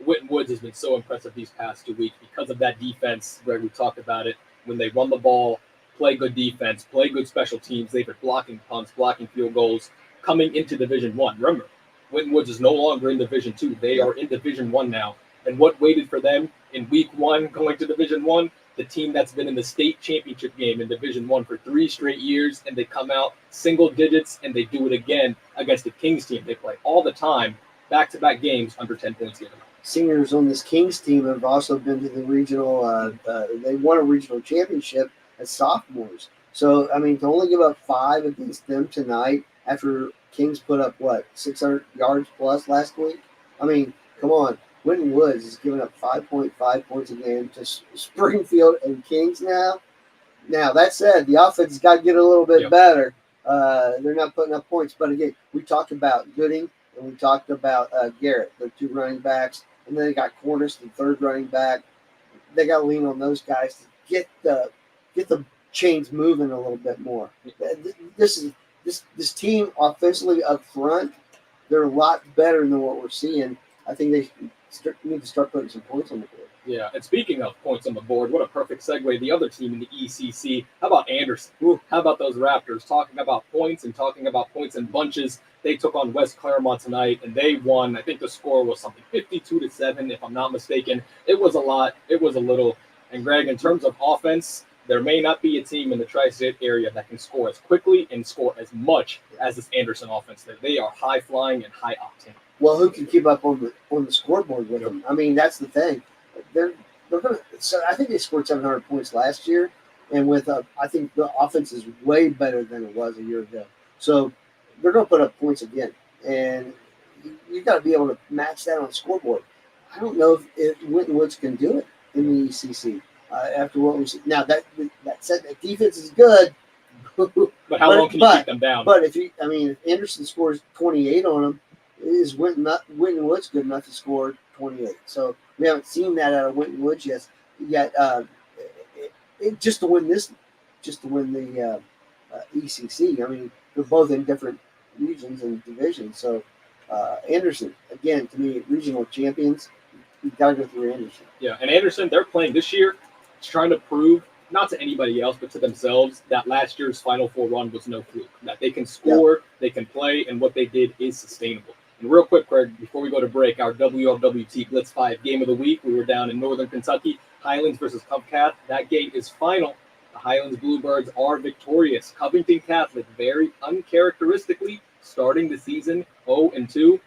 Winton Woods has been so impressive these past 2 weeks because of that defense. Greg, we talked about it. When they run the ball, play good defense, play good special teams, they've been blocking punts, blocking field goals, coming into Division 1. Remember, Winton Woods is no longer in Division 2. They are in Division 1 now. And what waited for them in Week 1 going to Division 1? The team that's been in the state championship game in Division 1 for 3 straight years, and they come out single digits, and they do it again against the Kings team. They play all the time, back-to-back games under 10 points given. Seniors on this Kings team have also been to the regional. They won a regional championship as sophomores. So, I mean, to only give up 5 against them tonight after Kings put up, 600 yards plus last week? I mean, come on. Winton Woods is giving up 5.5 points a game to Springfield and Kings now. Now, that said, the offense has got to get a little bit better. They're not putting up points. But, again, we talked about Gooding and we talked about Garrett, the 2 running backs. And then they got Cornish, the 3rd running back. They got to lean on those guys to get the chains moving a little bit more. This team offensively up front, they're a lot better than what we're seeing. I think they need to start putting some points on the board. Yeah, and speaking of points on the board, what a perfect segue. The other team in the ECC, how about Anderson? Ooh, how about those Raptors? Talking about points in bunches. They took on West Claremont tonight, and they won. I think the score was something 52-7, if I'm not mistaken. It was a lot. It was a little. And, Greg, in terms of offense, there may not be a team in the tri-state area that can score as quickly and score as much as this Anderson offense. They are high-flying and high-octane. Well, who can keep up on the scoreboard with them? I mean, that's the thing. They're going to. So I think they scored 700 points last year. and with I think the offense is way better than it was a year ago. So they're going to put up points again, and you got to be able to match that on the scoreboard. I don't know if Winton Woods can do it in the ECC after what we see. Now that said, the defense is good, But how long can you keep them down? but if if Anderson scores 28 on them, is Winton Woods good enough to score 28? So we haven't seen that out of Winton Woods yet. Just to win this, just to win the ECC. I mean, they're both in different regions and divisions. So Anderson, again, to me, regional champions. You got to go through Anderson. Yeah, and Anderson, they're playing this year, trying to prove not to anybody else, but to themselves that last year's Final Four run was no fluke. That they can score, they can play, and what they did is sustainable. And real quick, Craig, before we go to break, our WLWT Blitz 5 game of the week. We were down in Northern Kentucky, Highlands versus Covcath. That game is final. The Highlands Bluebirds are victorious. Covington Catholic, very uncharacteristically, starting the season 0-2.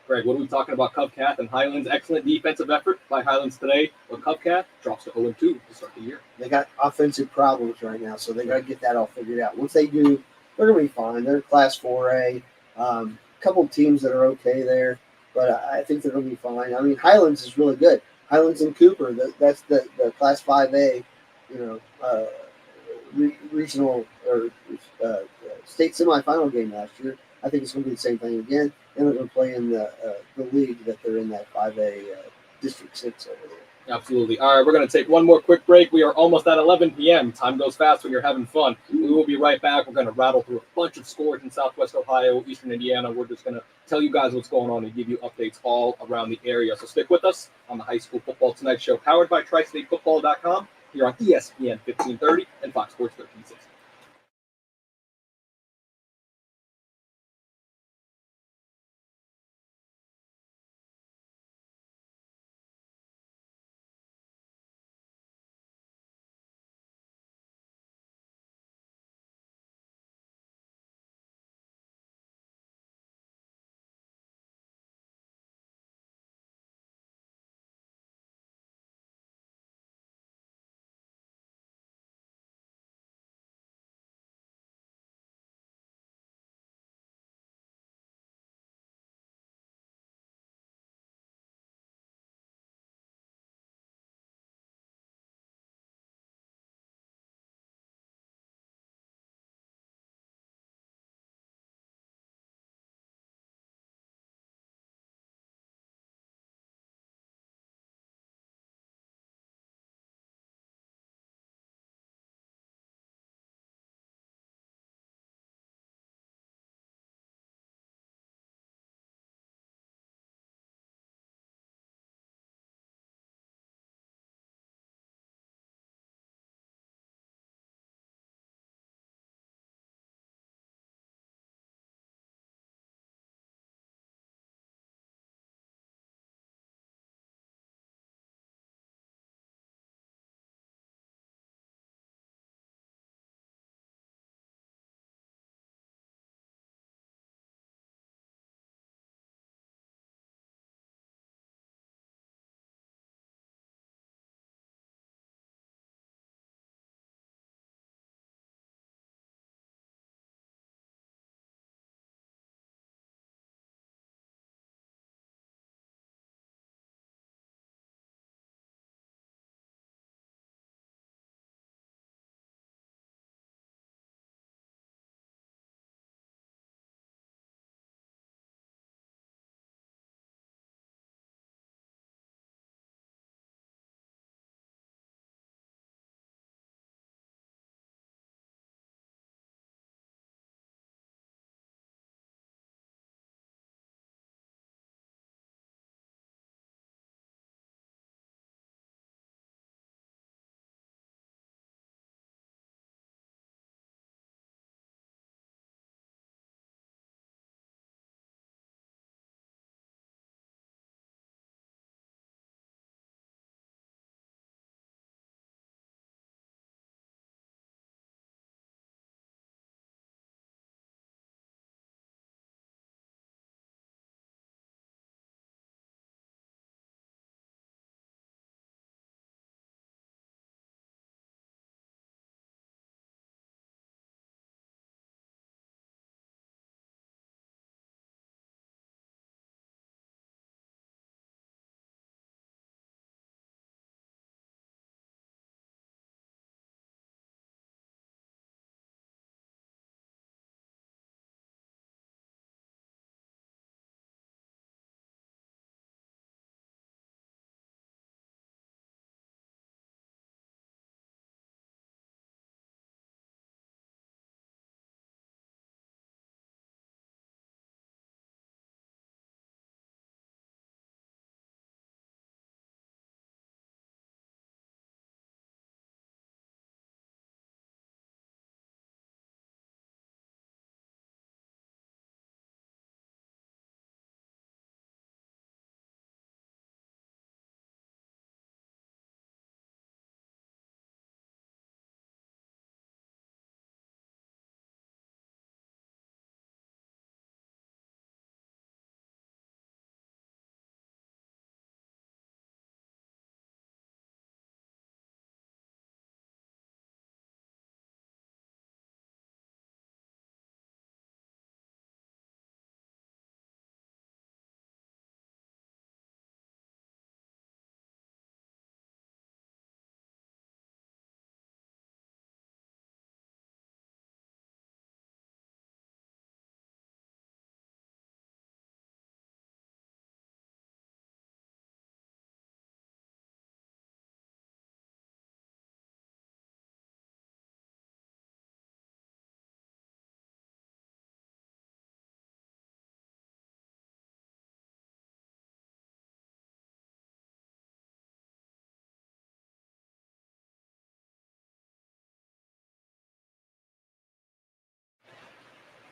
Greg, what are we talking about? Covcath and Highlands. Excellent defensive effort by Highlands today, but Covcath drops to 0-2 to start the year. They got offensive problems right now, so they got to get that all figured out. Once they do, they're going to be fine. They're Class 4A. A couple of teams that are okay there, but I think they're going to be fine. I mean, Highlands is really good. Highlands and Cooper, that's the Class 5A, regional or state semifinal game last year. I think it's going to be the same thing again. And they're going to play in the league that they're in, that 5A District 6 over there. Absolutely. All right, we're going to take one more quick break. We are almost at 11 p.m. Time goes fast when you're having fun. We will be right back. We're going to rattle through a bunch of scores in Southwest Ohio, Eastern Indiana. We're just going to tell you guys what's going on and give you updates all around the area. So stick with us on the High School Football Tonight Show, powered by TriStateFootball.com, here on ESPN 1530 and Fox Sports 1360.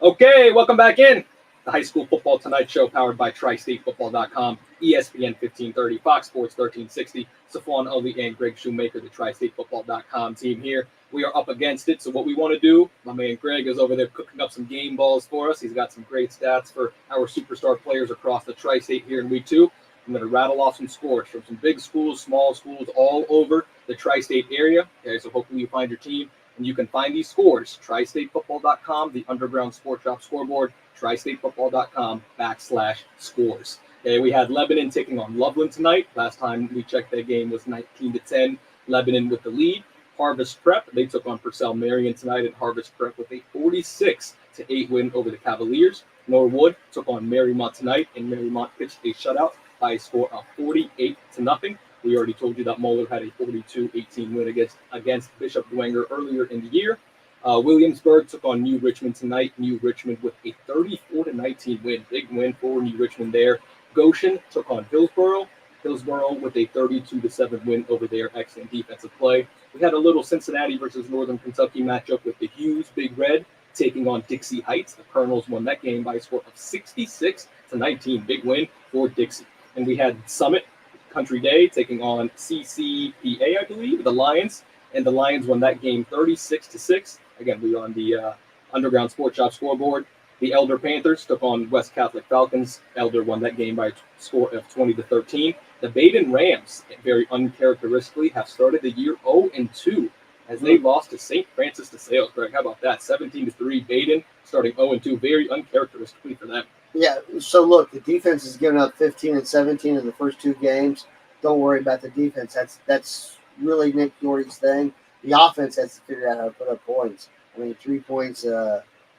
Okay, welcome back in. The High School Football Tonight Show, powered by TriStateFootball.com, ESPN 1530, Fox Sports 1360, Safwan Ali and Greg Shoemaker, the TriStateFootball.com team here. We are up against it, so what we want to do, my man Greg is over there cooking up some game balls for us. He's got some great stats for our superstar players across the Tri-State here in Week 2. I'm going to rattle off some scores from some big schools, small schools, all over the Tri-State area. Okay, so hopefully you find your team. And you can find these scores, TriStateFootball.com, the Underground Sport Shop scoreboard, TriStateFootball.com/scores. Okay, we had Lebanon taking on Loveland tonight. Last time we checked, that game was 19-10. Lebanon with the lead. Harvest Prep, they took on Purcell Marion tonight, and Harvest Prep with a 46-8 win over the Cavaliers. Norwood took on Marymount tonight, and Marymount pitched a shutout by a score of 48-0. We already told you that Moeller had a 42-18 win against Bishop Dwenger earlier in the year. Williamsburg took on New Richmond tonight. New Richmond with a 34-19 win. Big win for New Richmond there. Goshen took on Hillsborough. Hillsborough with a 32-7 win over their excellent defensive play. We had a little Cincinnati versus Northern Kentucky matchup with the Hughes Big Red taking on Dixie Heights. The Colonels won that game by a score of 66-19. Big win for Dixie. And we had Summit Country Day taking on CCPA, I believe, the Lions, and the Lions won that game 36-6. Again, we are on the Underground Sports Shop scoreboard. The Elder Panthers took on West Catholic Falcons. Elder won that game by a score of 20-13. The Baden Rams, very uncharacteristically, have started the year 0-2 as they lost to St. Francis de Sales. Greg, how about that? 17-3 Baden, starting 0-2, very uncharacteristically for them. Yeah, so look, the defense has given up 15 and 17 in the first 2 games. Don't worry about the defense. That's really Nick Doherty's thing. The offense has to figure out how to put up points. I mean, 3 points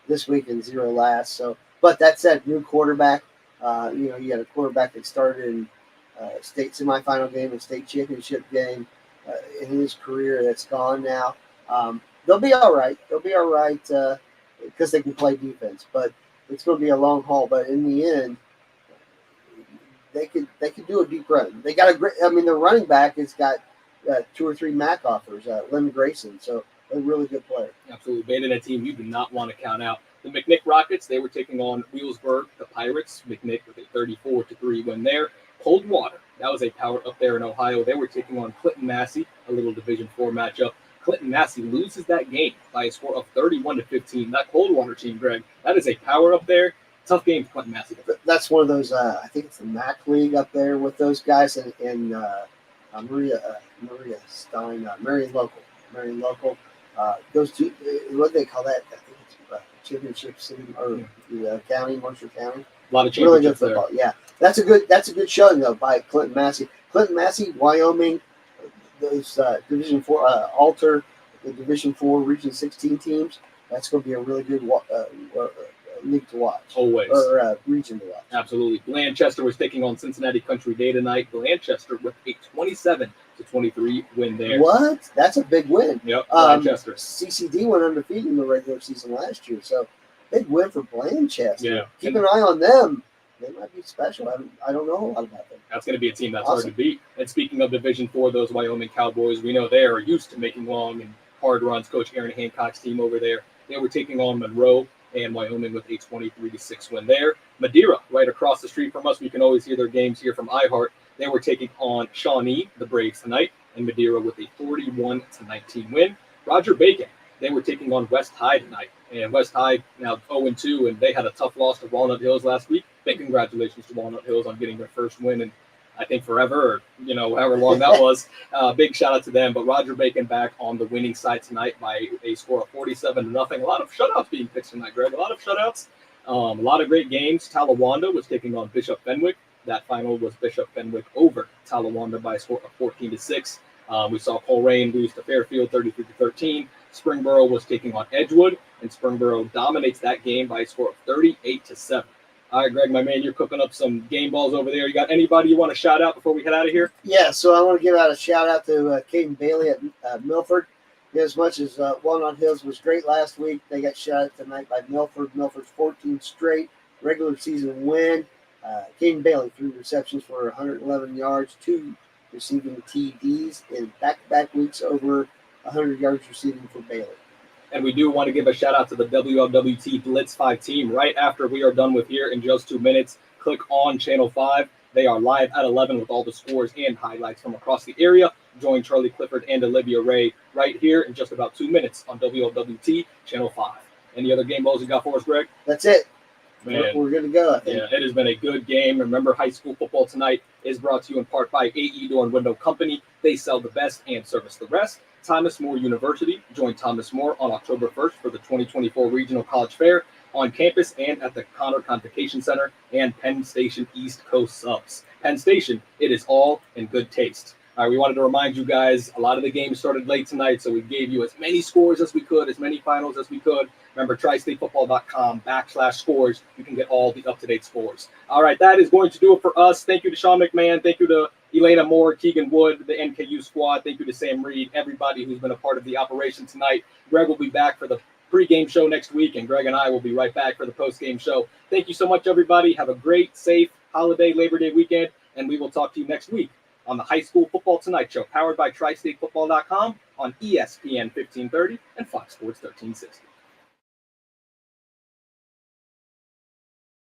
this week and 0 last. So, but that said, new quarterback. You had a quarterback that started in state semifinal game and state championship game in his career. That's gone now. They'll be all right. They'll be all right because they can play defense, but it's going to be a long haul, but in the end, they could do a deep run. They got a great. I mean, the running back has got 2 or 3 MAC offers. Lynn Grayson, so a really good player. Absolutely, Baden, a team you do not want to count out. The McNick Rockets, they were taking on Wheelsburg, the Pirates. McNick with a 34-3 win there. Coldwater, that was a power up there in Ohio. They were taking on Clinton Massey, a little Division IV matchup. Clinton Massey loses that game by a score of 31-15. That Coldwater team, Greg, that is a power up there. Tough game for Clinton Massey. That's one of those. I think it's the MAC League up there with those guys, and Maria Stein, Marion Local. Goes to what do they call that? I think it's championship city or county, Mercer County. A lot of really good championships football. there. Yeah, that's a good showing though by Clinton Massey. Clinton Massey, Wyoming. Those Division 4 alter the Division 4 Region 16 teams. That's going to be a really good league to watch. Always. Or region to watch. Absolutely. Blanchester was taking on Cincinnati Country Day tonight. Blanchester with a 27-23 win there. What? That's a big win. Yep. Blanchester. CCD went undefeated in the regular season last year, so big win for Blanchester. Yeah. Keep an eye on them. They might be special. I don't know a lot about them. That's going to be a team that's Awesome. hard to beat. And speaking of Division 4, those Wyoming Cowboys, we know they are used to making long and hard runs. Coach Aaron Hancock's team over there, they were taking on Monroe and Wyoming with a 23-6 win there. Madeira, right across the street from us, we can always hear their games here from iHeart. They were taking on Shawnee, the Braves tonight, and Madeira with a 41-19 win. Roger Bacon, they were taking on West High tonight. And West High now 0-2, and they had a tough loss to Walnut Hills last week. Big congratulations to Walnut Hills on getting their first win in, I think, forever, or, however long that was. Big shout out to them. But Roger Bacon back on the winning side tonight by a score of 47-0. A lot of shutouts being pitched tonight, Greg. A lot of shutouts. A lot of great games. Talawanda was taking on Bishop Fenwick. That final was Bishop Fenwick over Talawanda by a score of 14-6. We saw Coleraine lose to Fairfield 33-13. Springboro was taking on Edgewood, and Springboro dominates that game by a score of 38-7. All right, Greg, my man, you're cooking up some game balls over there. You got anybody you want to shout out before we head out of here? Yeah, so I want to give out a shout out to Caden Bailey at Milford. As much as Walnut Hills was great last week, they got shot out tonight by Milford. Milford's 14 straight regular season win. Caden Bailey, 3 receptions for 111 yards, 2 receiving TDs in back-to-back weeks over 100 yards receiving for Bailey. And we do want to give a shout out to the WLWT Blitz 5 team. Right after we are done with here in just 2 minutes, click on Channel 5. They are live at 11 with all the scores and highlights from across the area. Join Charlie Clifford and Olivia Ray right here in just about 2 minutes on WLWT Channel 5. Any other game balls you got for us, Greg? That's it. Man, We're good to go, I think. yeah, it has been a good game. Remember, high school football tonight is brought to you in part by AE Door and Window Company. They sell the best and service the rest. Thomas More University. Join Thomas More on October 1st for the 2024 Regional College Fair on campus and at the Connor Convocation Center, and Penn Station East Coast Subs. Penn Station, it is all in good taste. All right, we wanted to remind you guys, a lot of the games started late tonight, so we gave you as many scores as we could, as many finals as we could. Remember, tristatefootball.com/scores. You can get all the up-to-date scores. All right, that is going to do it for us. Thank you to Sean McMahon. Thank you to Elena Moore, Keegan Wood, the NKU squad. Thank you to Sam Reed, everybody who's been a part of the operation tonight. Greg will be back for the pregame show next week, and Greg and I will be right back for the postgame show. Thank you so much, everybody. Have a great, safe holiday, Labor Day weekend, and we will talk to you next week on the High School Football Tonight Show, powered by TriStateFootball.com on ESPN 1530 and Fox Sports 1360.